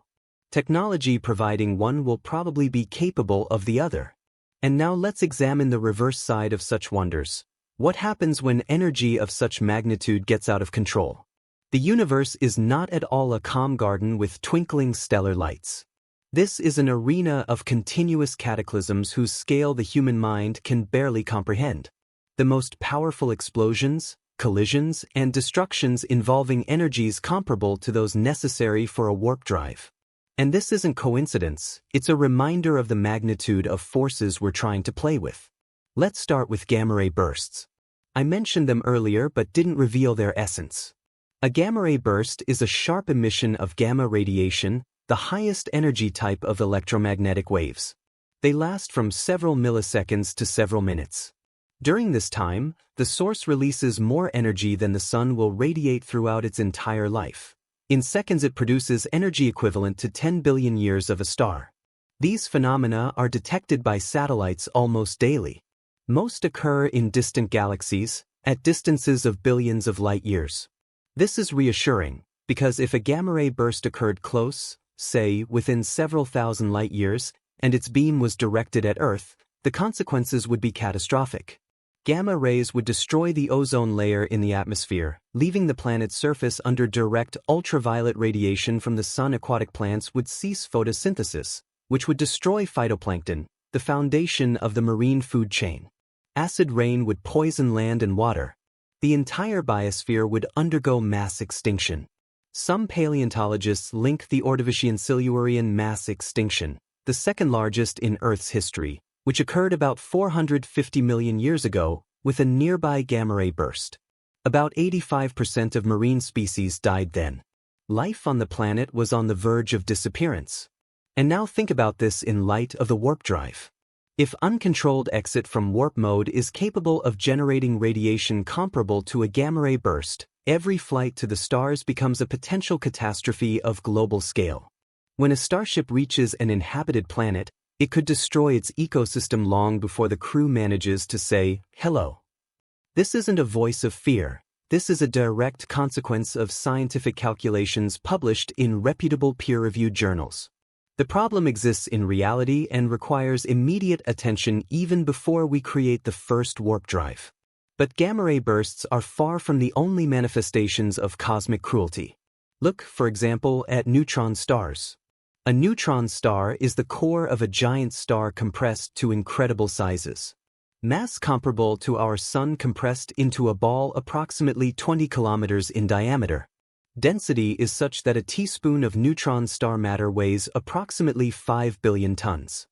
Technology providing one will probably be capable of the other. And now let's examine the reverse side of such wonders. What happens when energy of such magnitude gets out of control? The universe is not at all a calm garden with twinkling stellar lights. This is an arena of continuous cataclysms whose scale the human mind can barely comprehend. The most powerful explosions, collisions, and destructions involving energies comparable to those necessary for a warp drive. And this isn't coincidence, it's a reminder of the magnitude of forces we're trying to play with. Let's start with gamma-ray bursts. I mentioned them earlier but didn't reveal their essence. A gamma-ray burst is a sharp emission of gamma radiation, the highest energy type of electromagnetic waves. They last from several milliseconds to several minutes. During this time, the source releases more energy than the sun will radiate throughout its entire life. In seconds it produces energy equivalent to 10 billion years of a star. These phenomena are detected by satellites almost daily. Most occur in distant galaxies, at distances of billions of light-years. This is reassuring, because if a gamma-ray burst occurred close, say within several thousand light-years, and its beam was directed at Earth, the consequences would be catastrophic. Gamma rays would destroy the ozone layer in the atmosphere, leaving the planet's surface under direct ultraviolet radiation from the sun. Aquatic plants would cease photosynthesis, which would destroy phytoplankton, the foundation of the marine food chain. Acid rain would poison land and water. The entire biosphere would undergo mass extinction. Some paleontologists link the Ordovician-Silurian mass extinction, the second largest in Earth's history, which occurred about 450 million years ago, with a nearby gamma-ray burst. About 85% of marine species died then. Life on the planet was on the verge of disappearance. And now think about this in light of the warp drive. If uncontrolled exit from warp mode is capable of generating radiation comparable to a gamma-ray burst, every flight to the stars becomes a potential catastrophe of global scale. When a starship reaches an inhabited planet, it could destroy its ecosystem long before the crew manages to say, hello. This isn't a voice of fear. This is a direct consequence of scientific calculations published in reputable peer-reviewed journals. The problem exists in reality and requires immediate attention even before we create the first warp drive. But gamma-ray bursts are far from the only manifestations of cosmic cruelty. Look, for example, at neutron stars. A neutron star is the core of a giant star compressed to incredible sizes. Mass comparable to our Sun compressed into a ball approximately 20 kilometers in diameter. Density is such that a teaspoon of neutron star matter weighs approximately 5 billion tons.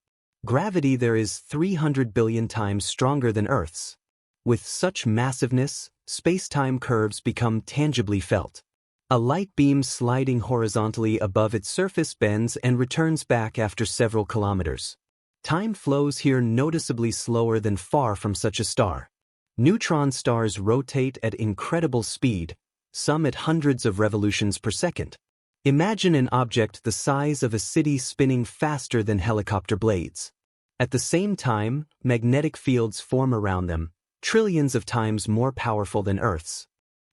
Gravity there is 300 billion times stronger than Earth's. With such massiveness, space-time curves become tangibly felt. A light beam sliding horizontally above its surface bends and returns back after several kilometers. Time flows here noticeably slower than far from such a star. Neutron stars rotate at incredible speed, some at hundreds of revolutions per second. Imagine an object the size of a city spinning faster than helicopter blades. At the same time, magnetic fields form around them, trillions of times more powerful than Earth's.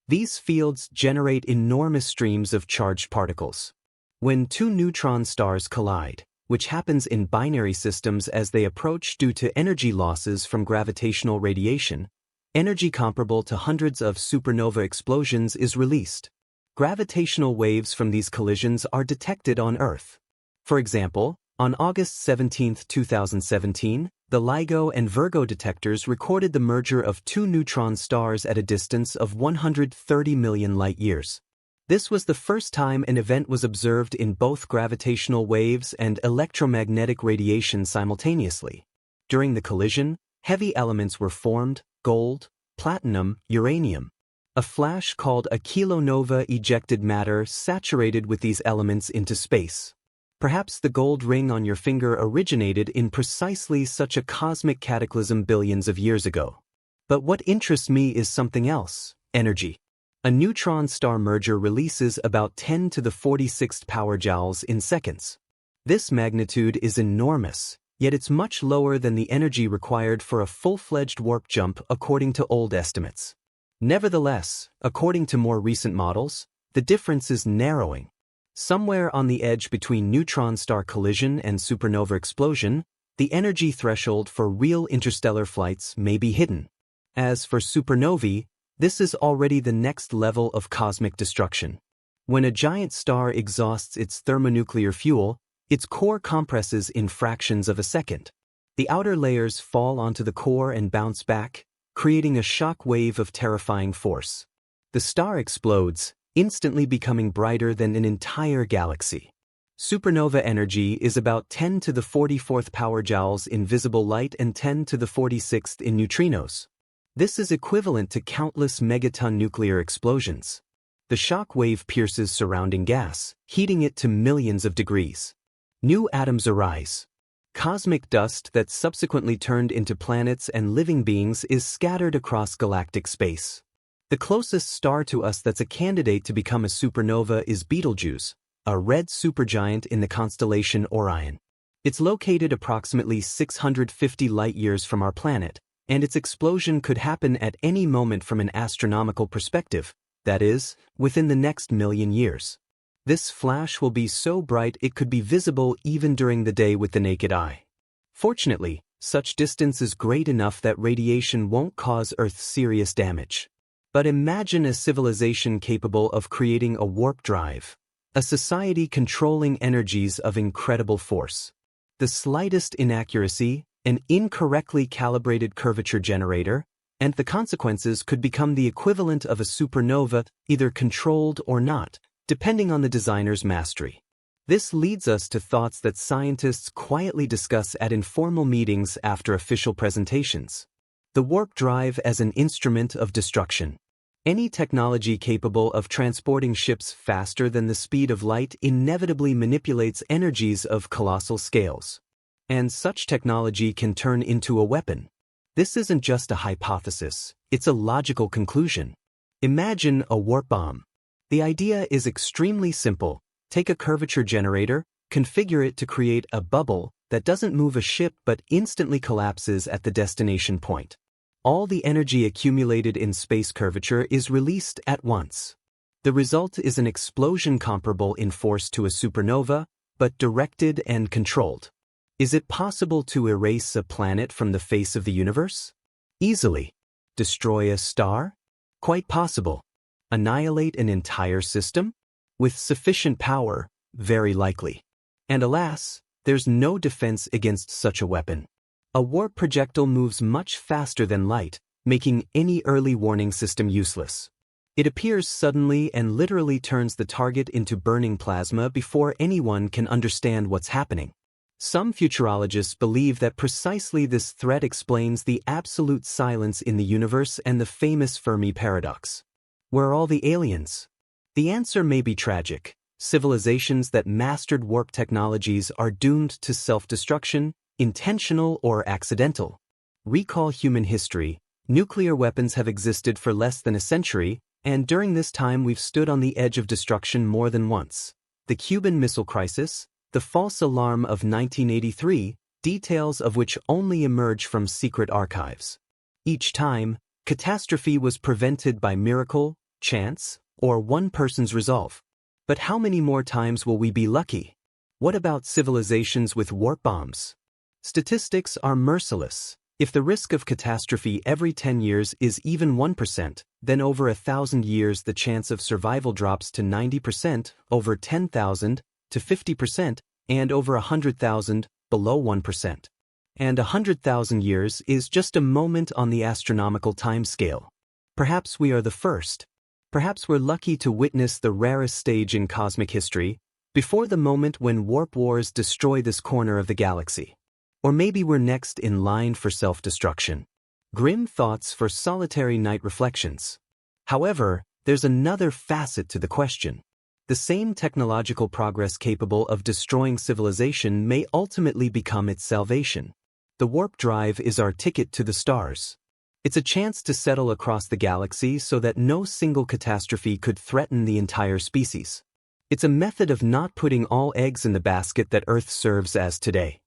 These fields generate enormous streams of charged particles. When two neutron stars collide, which happens in binary systems as they approach due to energy losses from gravitational radiation, energy comparable to hundreds of supernova explosions is released. Gravitational waves from these collisions are detected on Earth. For example, on August 17, 2017, the LIGO and Virgo detectors recorded the merger of two neutron stars at a distance of 130 million light-years. This was the first time an event was observed in both gravitational waves and electromagnetic radiation simultaneously. During the collision, heavy elements were formed: gold, platinum, uranium. A flash called a kilonova ejected matter saturated with these elements into space. Perhaps the gold ring on your finger originated in precisely such a cosmic cataclysm billions of years ago. But what interests me is something else: energy. A neutron star merger releases about 10 to the 46th power joules in seconds. This magnitude is enormous, yet it's much lower than the energy required for a full-fledged warp jump according to old estimates. Nevertheless, according to more recent models, the difference is narrowing. Somewhere on the edge between neutron star collision and supernova explosion, the energy threshold for real interstellar flights may be hidden. As for supernovae, this is already the next level of cosmic destruction. When a giant star exhausts its thermonuclear fuel, its core compresses in fractions of a second. The outer layers fall onto the core and bounce back, creating a shock wave of terrifying force. The star explodes, instantly becoming brighter than an entire galaxy. Supernova energy is about 10 to the 44th power joules in visible light and 10 to the 46th in neutrinos. This is equivalent to countless megaton nuclear explosions. The shock wave pierces surrounding gas, heating it to millions of degrees. New atoms arise. Cosmic dust that subsequently turned into planets and living beings is scattered across galactic space. The closest star to us that's a candidate to become a supernova is Betelgeuse, a red supergiant in the constellation Orion. It's located approximately 650 light-years from our planet, and its explosion could happen at any moment from an astronomical perspective, that is, within the next million years. This flash will be so bright it could be visible even during the day with the naked eye. Fortunately, such distance is great enough that radiation won't cause Earth serious damage. But imagine a civilization capable of creating a warp drive, a society controlling energies of incredible force. The slightest inaccuracy, an incorrectly calibrated curvature generator, and the consequences could become the equivalent of a supernova, either controlled or not, depending on the designer's mastery. This leads us to thoughts that scientists quietly discuss at informal meetings after official presentations. The warp drive as an instrument of destruction. Any technology capable of transporting ships faster than the speed of light inevitably manipulates energies of colossal scales. And such technology can turn into a weapon. This isn't just a hypothesis, it's a logical conclusion. Imagine a warp bomb. The idea is extremely simple. Take a curvature generator, configure it to create a bubble that doesn't move a ship but instantly collapses at the destination point. All the energy accumulated in space curvature is released at once. The result is an explosion comparable in force to a supernova, but directed and controlled. Is it possible to erase a planet from the face of the universe? Easily. Destroy a star? Quite possible. Annihilate an entire system? With sufficient power, very likely. And alas, there's no defense against such a weapon. A warp projectile moves much faster than light, making any early warning system useless. It appears suddenly and literally turns the target into burning plasma before anyone can understand what's happening. Some futurologists believe that precisely this threat explains the absolute silence in the universe and the famous Fermi paradox. Where are all the aliens? The answer may be tragic. Civilizations that mastered warp technologies are doomed to self-destruction, intentional or accidental. Recall human history. Nuclear weapons have existed for less than a century, and during this time we've stood on the edge of destruction more than once. The Cuban Missile Crisis, the false alarm of 1983, details of which only emerge from secret archives. Each time, catastrophe was prevented by miracle, chance, or one person's resolve. But how many more times will we be lucky? What about civilizations with warp bombs? Statistics are merciless. If the risk of catastrophe every 10 years is even 1%, then over 1,000 years the chance of survival drops to 90%, over 10,000 to 50%, and over 100,000 below 1%. And 100,000 years is just a moment on the astronomical timescale. Perhaps we are the first. Perhaps we're lucky to witness the rarest stage in cosmic history, before the moment when warp wars destroy this corner of the galaxy. Or maybe we're next in line for self-destruction. Grim thoughts for solitary night reflections. However, there's another facet to the question. The same technological progress capable of destroying civilization may ultimately become its salvation. The warp drive is our ticket to the stars. It's a chance to settle across the galaxy so that no single catastrophe could threaten the entire species. It's a method of not putting all eggs in the basket that Earth serves as today.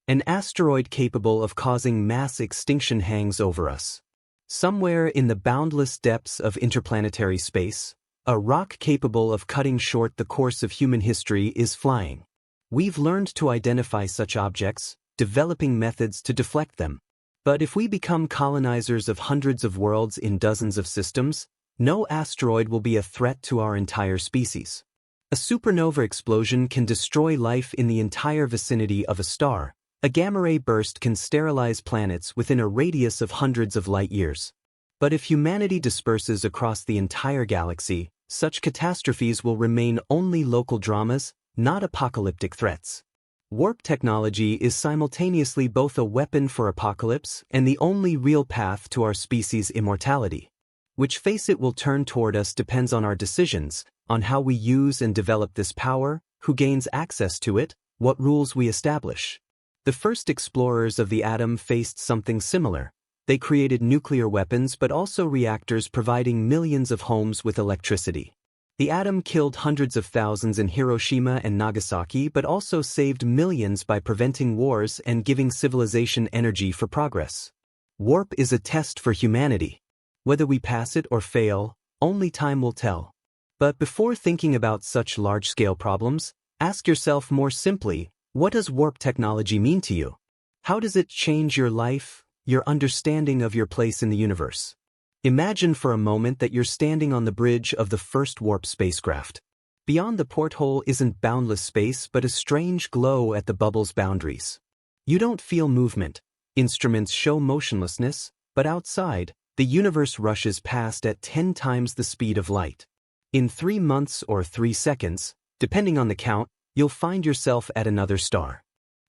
An asteroid capable of causing mass extinction hangs over us. Somewhere in the boundless depths of interplanetary space, a rock capable of cutting short the course of human history is flying. We've learned to identify such objects, developing methods to deflect them. But if we become colonizers of hundreds of worlds in dozens of systems, no asteroid will be a threat to our entire species. A supernova explosion can destroy life in the entire vicinity of a star. A gamma-ray burst can sterilize planets within a radius of hundreds of light-years. But if humanity disperses across the entire galaxy, such catastrophes will remain only local dramas, not apocalyptic threats. Warp technology is simultaneously both a weapon for apocalypse and the only real path to our species' immortality. Which face it will turn toward us depends on our decisions, on how we use and develop this power, who gains access to it, what rules we establish. The first explorers of the atom faced something similar. They created nuclear weapons but also reactors providing millions of homes with electricity. The atom killed hundreds of thousands in Hiroshima and Nagasaki but also saved millions by preventing wars and giving civilization energy for progress. Warp is a test for humanity. Whether we pass it or fail, only time will tell. But before thinking about such large-scale problems, ask yourself more simply, what does warp technology mean to you? How does it change your life, your understanding of your place in the universe? Imagine for a moment that you're standing on the bridge of the first warp spacecraft. Beyond the porthole isn't boundless space but a strange glow at the bubble's boundaries. You don't feel movement. Instruments show motionlessness, but outside, the universe rushes past at 10 times the speed of light. In 3 months or 3 seconds, depending on the count, you'll find yourself at another star.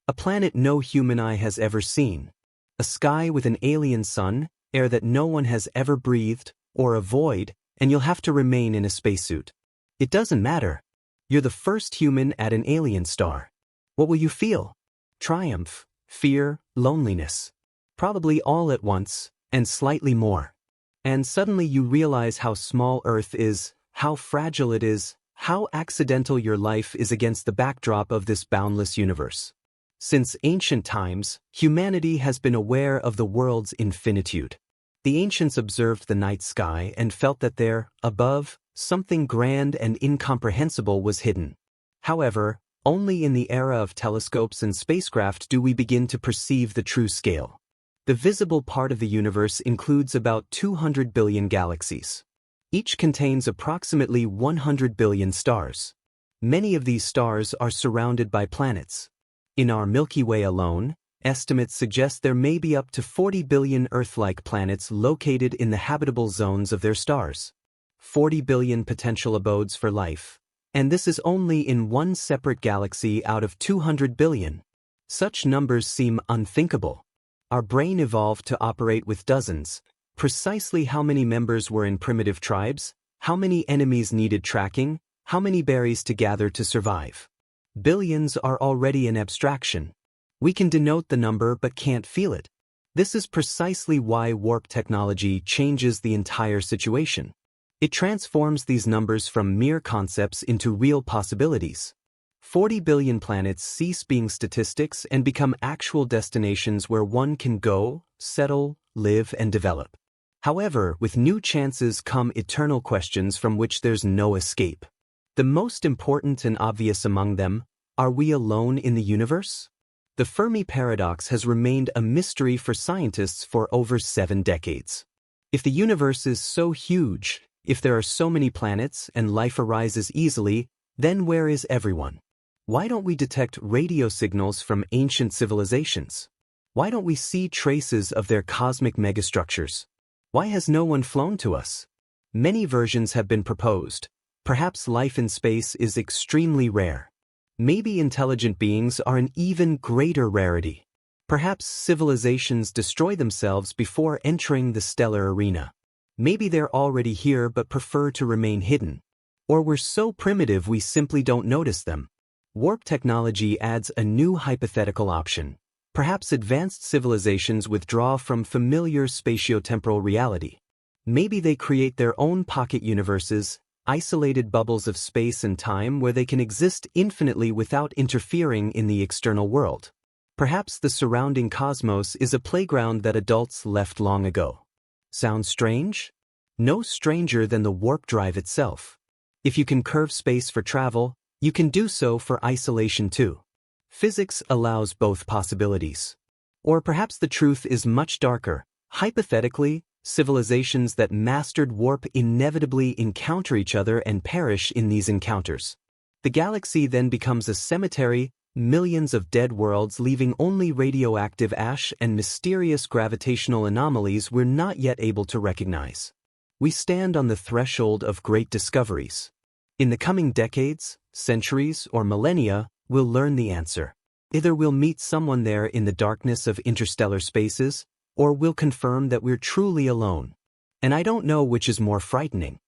A planet no human eye has ever seen. A sky with an alien sun, air that no one has ever breathed, or a void, and you'll have to remain in a spacesuit. It doesn't matter. You're the first human at an alien star. What will you feel? Triumph, fear, loneliness. Probably all at once, and slightly more. And suddenly you realize how small Earth is, how fragile it is, how accidental your life is against the backdrop of this boundless universe. Since ancient times, humanity has been aware of the world's infinitude. The ancients observed the night sky and felt that there, above, something grand and incomprehensible was hidden. However, only in the era of telescopes and spacecraft do we begin to perceive the true scale. The visible part of the universe includes about 200 billion galaxies. Each contains approximately 100 billion stars. Many of these stars are surrounded by planets. In our Milky Way alone, estimates suggest there may be up to 40 billion Earth-like planets located in the habitable zones of their stars. 40 billion potential abodes for life. And this is only in one separate galaxy out of 200 billion. Such numbers seem unthinkable. Our brain evolved to operate with dozens. Precisely how many members were in primitive tribes, how many enemies needed tracking, how many berries to gather to survive. Billions are already an abstraction. We can denote the number but can't feel it. This is precisely why warp technology changes the entire situation. It transforms these numbers from mere concepts into real possibilities. 40 billion planets cease being statistics and become actual destinations where one can go, settle, live, and develop. However, with new chances come eternal questions from which there's no escape. The most important and obvious among them, are we alone in the universe? The Fermi paradox has remained a mystery for scientists for over 7 decades. If the universe is so huge, if there are so many planets and life arises easily, then where is everyone? Why don't we detect radio signals from ancient civilizations? Why don't we see traces of their cosmic megastructures? Why has no one flown to us? Many versions have been proposed. Perhaps life in space is extremely rare. Maybe intelligent beings are an even greater rarity. Perhaps civilizations destroy themselves before entering the stellar arena. Maybe they're already here but prefer to remain hidden. Or we're so primitive we simply don't notice them. Warp technology adds a new hypothetical option. Perhaps advanced civilizations withdraw from familiar spatiotemporal reality. Maybe they create their own pocket universes, isolated bubbles of space and time where they can exist infinitely without interfering in the external world. Perhaps the surrounding cosmos is a playground that adults left long ago. Sounds strange? No stranger than the warp drive itself. If you can curve space for travel, you can do so for isolation too. Physics allows both possibilities. Or perhaps the truth is much darker. Hypothetically, civilizations that mastered warp inevitably encounter each other and perish in these encounters. The galaxy then becomes a cemetery, millions of dead worlds leaving only radioactive ash and mysterious gravitational anomalies we're not yet able to recognize. We stand on the threshold of great discoveries. In the coming decades, centuries, or millennia, we'll learn the answer. Either we'll meet someone there in the darkness of interstellar spaces, or we'll confirm that we're truly alone. And I don't know which is more frightening.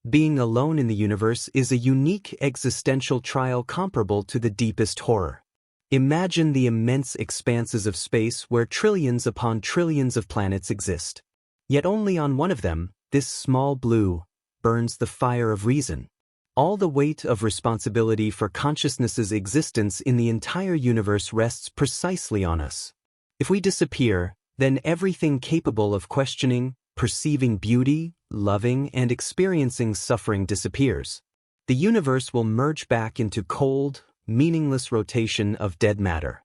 Being alone in the universe is a unique existential trial comparable to the deepest horror. Imagine the immense expanses of space where trillions upon trillions of planets exist. Yet only on one of them, this small blue, burns the fire of reason. All the weight of responsibility for consciousness's existence in the entire universe rests precisely on us. If we disappear, then everything capable of questioning, perceiving beauty, loving, and experiencing suffering disappears. The universe will merge back into cold, meaningless rotation of dead matter.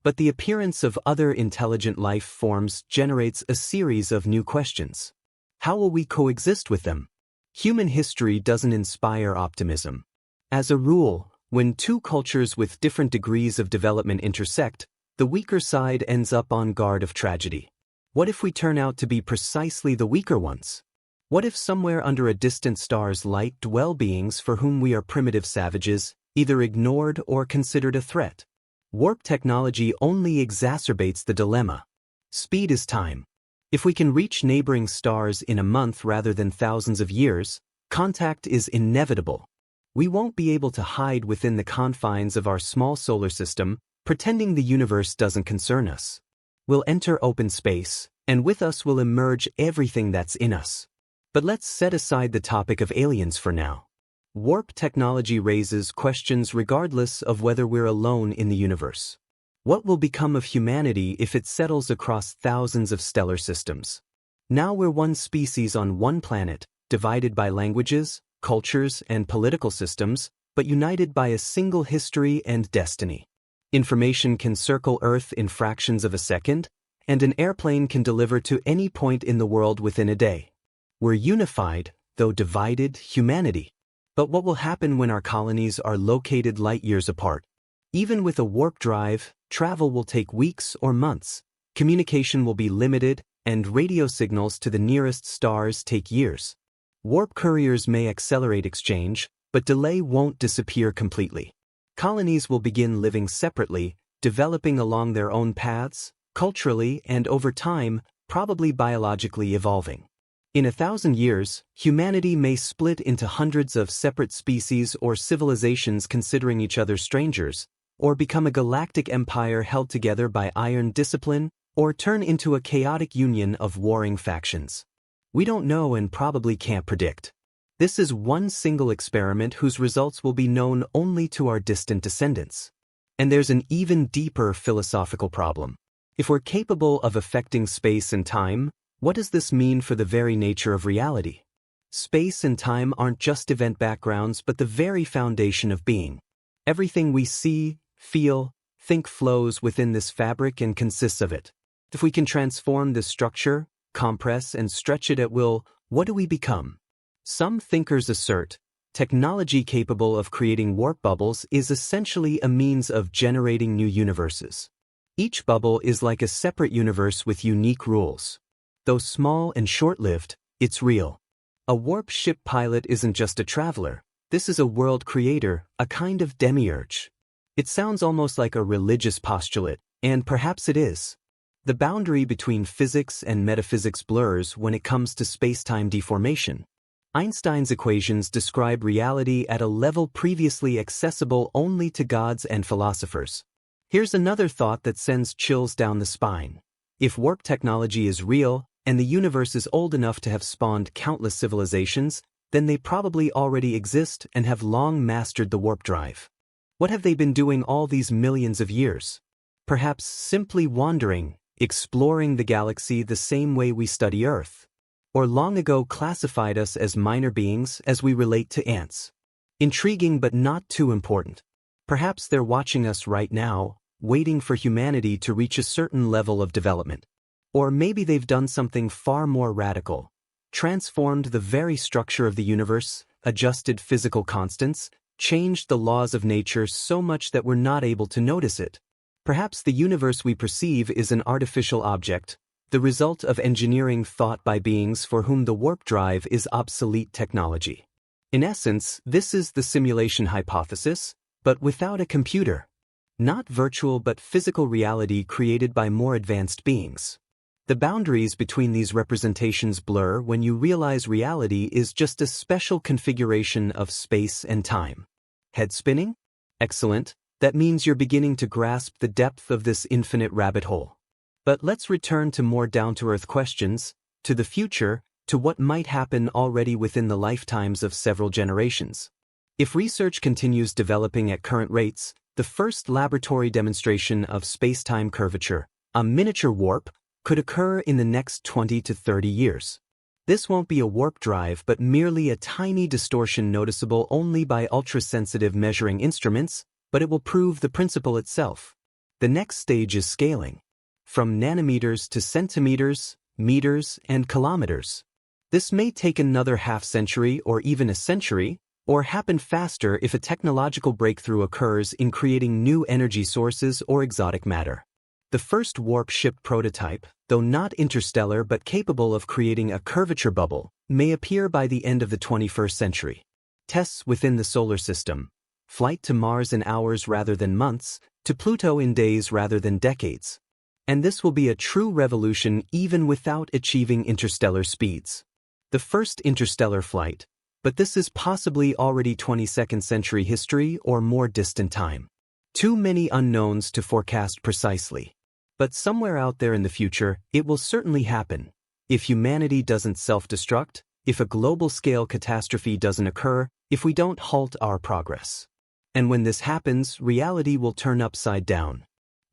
But the appearance of other intelligent life forms generates a series of new questions. How will we coexist with them? Human history doesn't inspire optimism. As a rule, when two cultures with different degrees of development intersect, the weaker side ends up on guard of tragedy. What if we turn out to be precisely the weaker ones? What if somewhere under a distant star's light dwell beings for whom we are primitive savages, either ignored or considered a threat? Warp technology only exacerbates the dilemma. Speed is time. If we can reach neighboring stars in a month rather than thousands of years, contact is inevitable. We won't be able to hide within the confines of our small solar system, pretending the universe doesn't concern us. We'll enter open space, and with us will emerge everything that's in us. But let's set aside the topic of aliens for now. Warp technology raises questions regardless of whether we're alone in the universe. What will become of humanity if it settles across thousands of stellar systems? Now we're one species on one planet, divided by languages, cultures, and political systems, but united by a single history and destiny. Information can circle Earth in fractions of a second, and an airplane can deliver to any point in the world within a day. We're unified, though divided, humanity. But what will happen when our colonies are located light years apart? Even with a warp drive, travel will take weeks or months, communication will be limited, and radio signals to the nearest stars take years. Warp couriers may accelerate exchange, but delay won't disappear completely. Colonies will begin living separately, developing along their own paths, culturally and over time, probably biologically evolving. In 1,000 years, humanity may split into hundreds of separate species or civilizations considering each other strangers, or become a galactic empire held together by iron discipline, or turn into a chaotic union of warring factions. We don't know and probably can't predict. This is one single experiment whose results will be known only to our distant descendants. And there's an even deeper philosophical problem. If we're capable of affecting space and time, What does this mean for the very nature of reality? Space and time aren't just event backgrounds but the very foundation of being. Everything we see, feel, think flows within this fabric and consists of it. If we can transform this structure, compress and stretch it at will, what do we become? Some thinkers assert, technology capable of creating warp bubbles is essentially a means of generating new universes. Each bubble is like a separate universe with unique rules. Though small and short-lived, it's real. A warp ship pilot isn't just a traveler. This is a world creator, a kind of demiurge. It sounds almost like a religious postulate, and perhaps it is. The boundary between physics and metaphysics blurs when it comes to space-time deformation. Einstein's equations describe reality at a level previously accessible only to gods and philosophers. Here's another thought that sends chills down the spine. If warp technology is real, and the universe is old enough to have spawned countless civilizations, then they probably already exist and have long mastered the warp drive. What have they been doing all these millions of years? Perhaps simply wandering, exploring the galaxy the same way we study Earth. Or long ago classified us as minor beings as we relate to ants. Intriguing but not too important. Perhaps they're watching us right now, waiting for humanity to reach a certain level of development. Or maybe they've done something far more radical. Transformed the very structure of the universe, adjusted physical constants, changed the laws of nature so much that we're not able to notice it. Perhaps the universe we perceive is an artificial object, the result of engineering thought by beings for whom the warp drive is obsolete technology. In essence, this is the simulation hypothesis, but without a computer. Not virtual but physical reality created by more advanced beings. The boundaries between these representations blur when you realize reality is just a special configuration of space and time. Head spinning? Excellent. That means you're beginning to grasp the depth of this infinite rabbit hole. But let's return to more down-to-earth questions, to the future, to what might happen already within the lifetimes of several generations. If research continues developing at current rates, the first laboratory demonstration of space-time curvature, a miniature warp, could occur in the next 20 to 30 years. This won't be a warp drive but merely a tiny distortion noticeable only by ultra-sensitive measuring instruments, but it will prove the principle itself. The next stage is scaling. From nanometers to centimeters, meters, and kilometers. This may take another half-century or even a century, or happen faster if a technological breakthrough occurs in creating new energy sources or exotic matter. The first warp ship prototype, though not interstellar but capable of creating a curvature bubble, may appear by the end of the 21st century. Tests within the solar system. Flight to Mars in hours rather than months, to Pluto in days rather than decades. And this will be a true revolution even without achieving interstellar speeds. The first interstellar flight, but this is possibly already 22nd century history or more distant time. Too many unknowns to forecast precisely. But somewhere out there in the future, it will certainly happen. If humanity doesn't self-destruct, if a global-scale catastrophe doesn't occur, if we don't halt our progress. And when this happens, reality will turn upside down.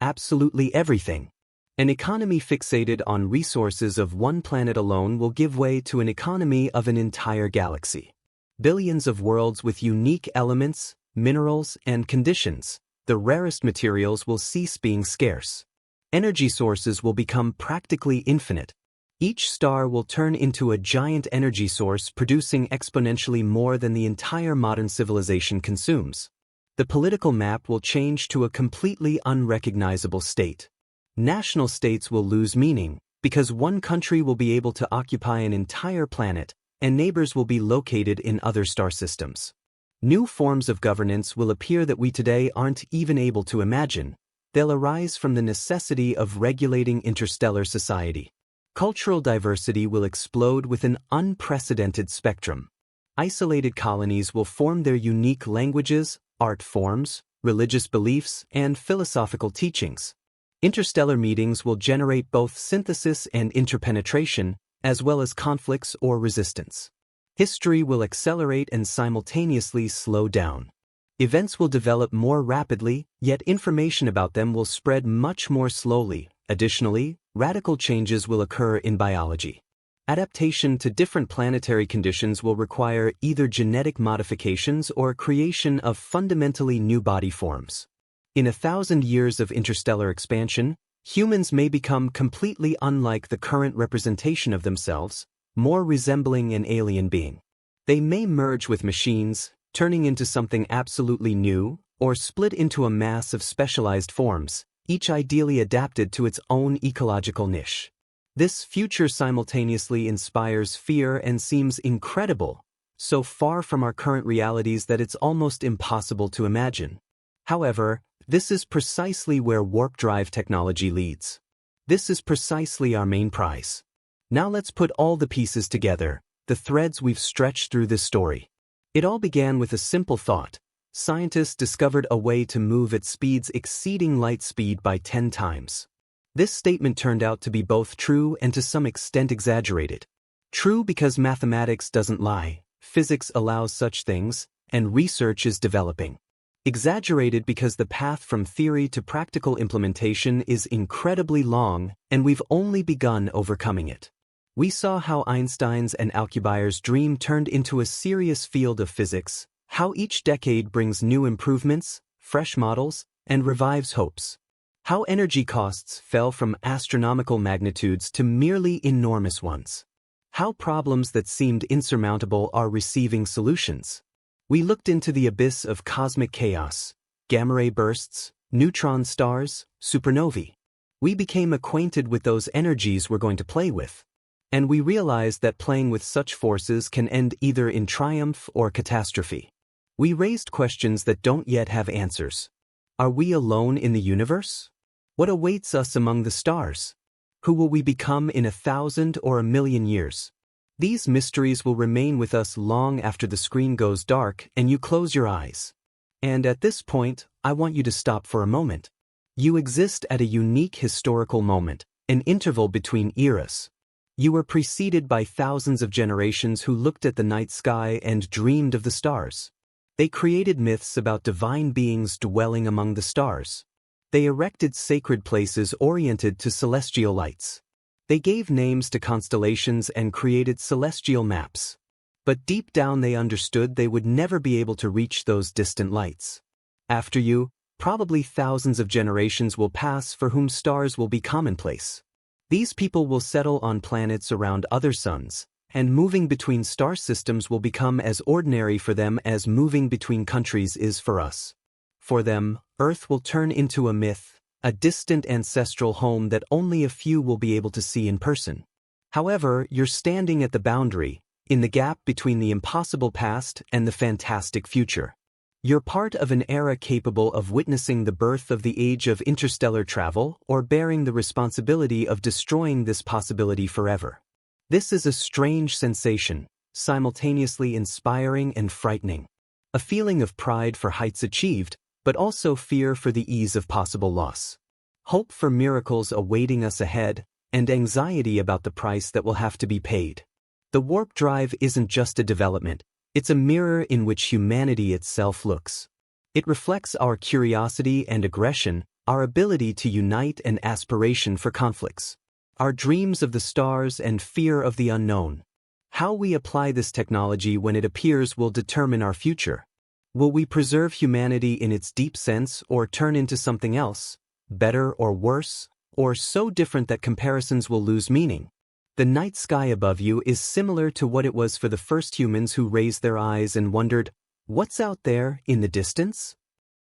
Absolutely everything. An economy fixated on resources of one planet alone will give way to an economy of an entire galaxy. Billions of worlds with unique elements, minerals, and conditions, the rarest materials will cease being scarce. Energy sources will become practically infinite. Each star will turn into a giant energy source producing exponentially more than the entire modern civilization consumes. The political map will change to a completely unrecognizable state. National states will lose meaning, because one country will be able to occupy an entire planet, and neighbors will be located in other star systems. New forms of governance will appear that we today aren't even able to imagine. They'll arise from the necessity of regulating interstellar society. Cultural diversity will explode with an unprecedented spectrum. Isolated colonies will form their unique languages, art forms, religious beliefs, and philosophical teachings. Interstellar meetings will generate both synthesis and interpenetration, as well as conflicts or resistance. History will accelerate and simultaneously slow down. Events will develop more rapidly, yet information about them will spread much more slowly. Additionally, radical changes will occur in biology. Adaptation to different planetary conditions will require either genetic modifications or creation of fundamentally new body forms. In 1,000 years of interstellar expansion, humans may become completely unlike the current representation of themselves, more resembling an alien being. They may merge with machines, turning into something absolutely new, or split into a mass of specialized forms, each ideally adapted to its own ecological niche. This future simultaneously inspires fear and seems incredible, so far from our current realities that it's almost impossible to imagine. However, this is precisely where warp drive technology leads. This is precisely our main prize. Now let's put all the pieces together, the threads we've stretched through this story. It all began with a simple thought. Scientists discovered a way to move at speeds exceeding light speed by 10 times. This statement turned out to be both true and to some extent exaggerated. True because mathematics doesn't lie, physics allows such things, and research is developing. Exaggerated because the path from theory to practical implementation is incredibly long, and we've only begun overcoming it. We saw how Einstein's and Alcubierre's dream turned into a serious field of physics, how each decade brings new improvements, fresh models, and revives hopes. How energy costs fell from astronomical magnitudes to merely enormous ones. How problems that seemed insurmountable are receiving solutions. We looked into the abyss of cosmic chaos, gamma-ray bursts, neutron stars, supernovae. We became acquainted with those energies we're going to play with. And we realized that playing with such forces can end either in triumph or catastrophe. We raised questions that don't yet have answers. Are we alone in the universe? What awaits us among the stars? Who will we become in 1,000 or 1,000,000 years? These mysteries will remain with us long after the screen goes dark and you close your eyes. And at this point, I want you to stop for a moment. You exist at a unique historical moment, an interval between eras. You were preceded by thousands of generations who looked at the night sky and dreamed of the stars. They created myths about divine beings dwelling among the stars. They erected sacred places oriented to celestial lights. They gave names to constellations and created celestial maps. But deep down they understood they would never be able to reach those distant lights. After you, probably thousands of generations will pass for whom stars will be commonplace. These people will settle on planets around other suns, and moving between star systems will become as ordinary for them as moving between countries is for us. For them, Earth will turn into a myth, a distant ancestral home that only a few will be able to see in person. However, you're standing at the boundary, in the gap between the impossible past and the fantastic future. You're part of an era capable of witnessing the birth of the age of interstellar travel or bearing the responsibility of destroying this possibility forever. This is a strange sensation, simultaneously inspiring and frightening. A feeling of pride for heights achieved, but also fear for the ease of possible loss. Hope for miracles awaiting us ahead, and anxiety about the price that will have to be paid. The warp drive isn't just a development, it's a mirror in which humanity itself looks. It reflects our curiosity and aggression, our ability to unite and aspiration for conflicts. Our dreams of the stars and fear of the unknown. How we apply this technology when it appears will determine our future. Will we preserve humanity in its deep sense or turn into something else, better or worse, or so different that comparisons will lose meaning? The night sky above you is similar to what it was for the first humans who raised their eyes and wondered, what's out there in the distance?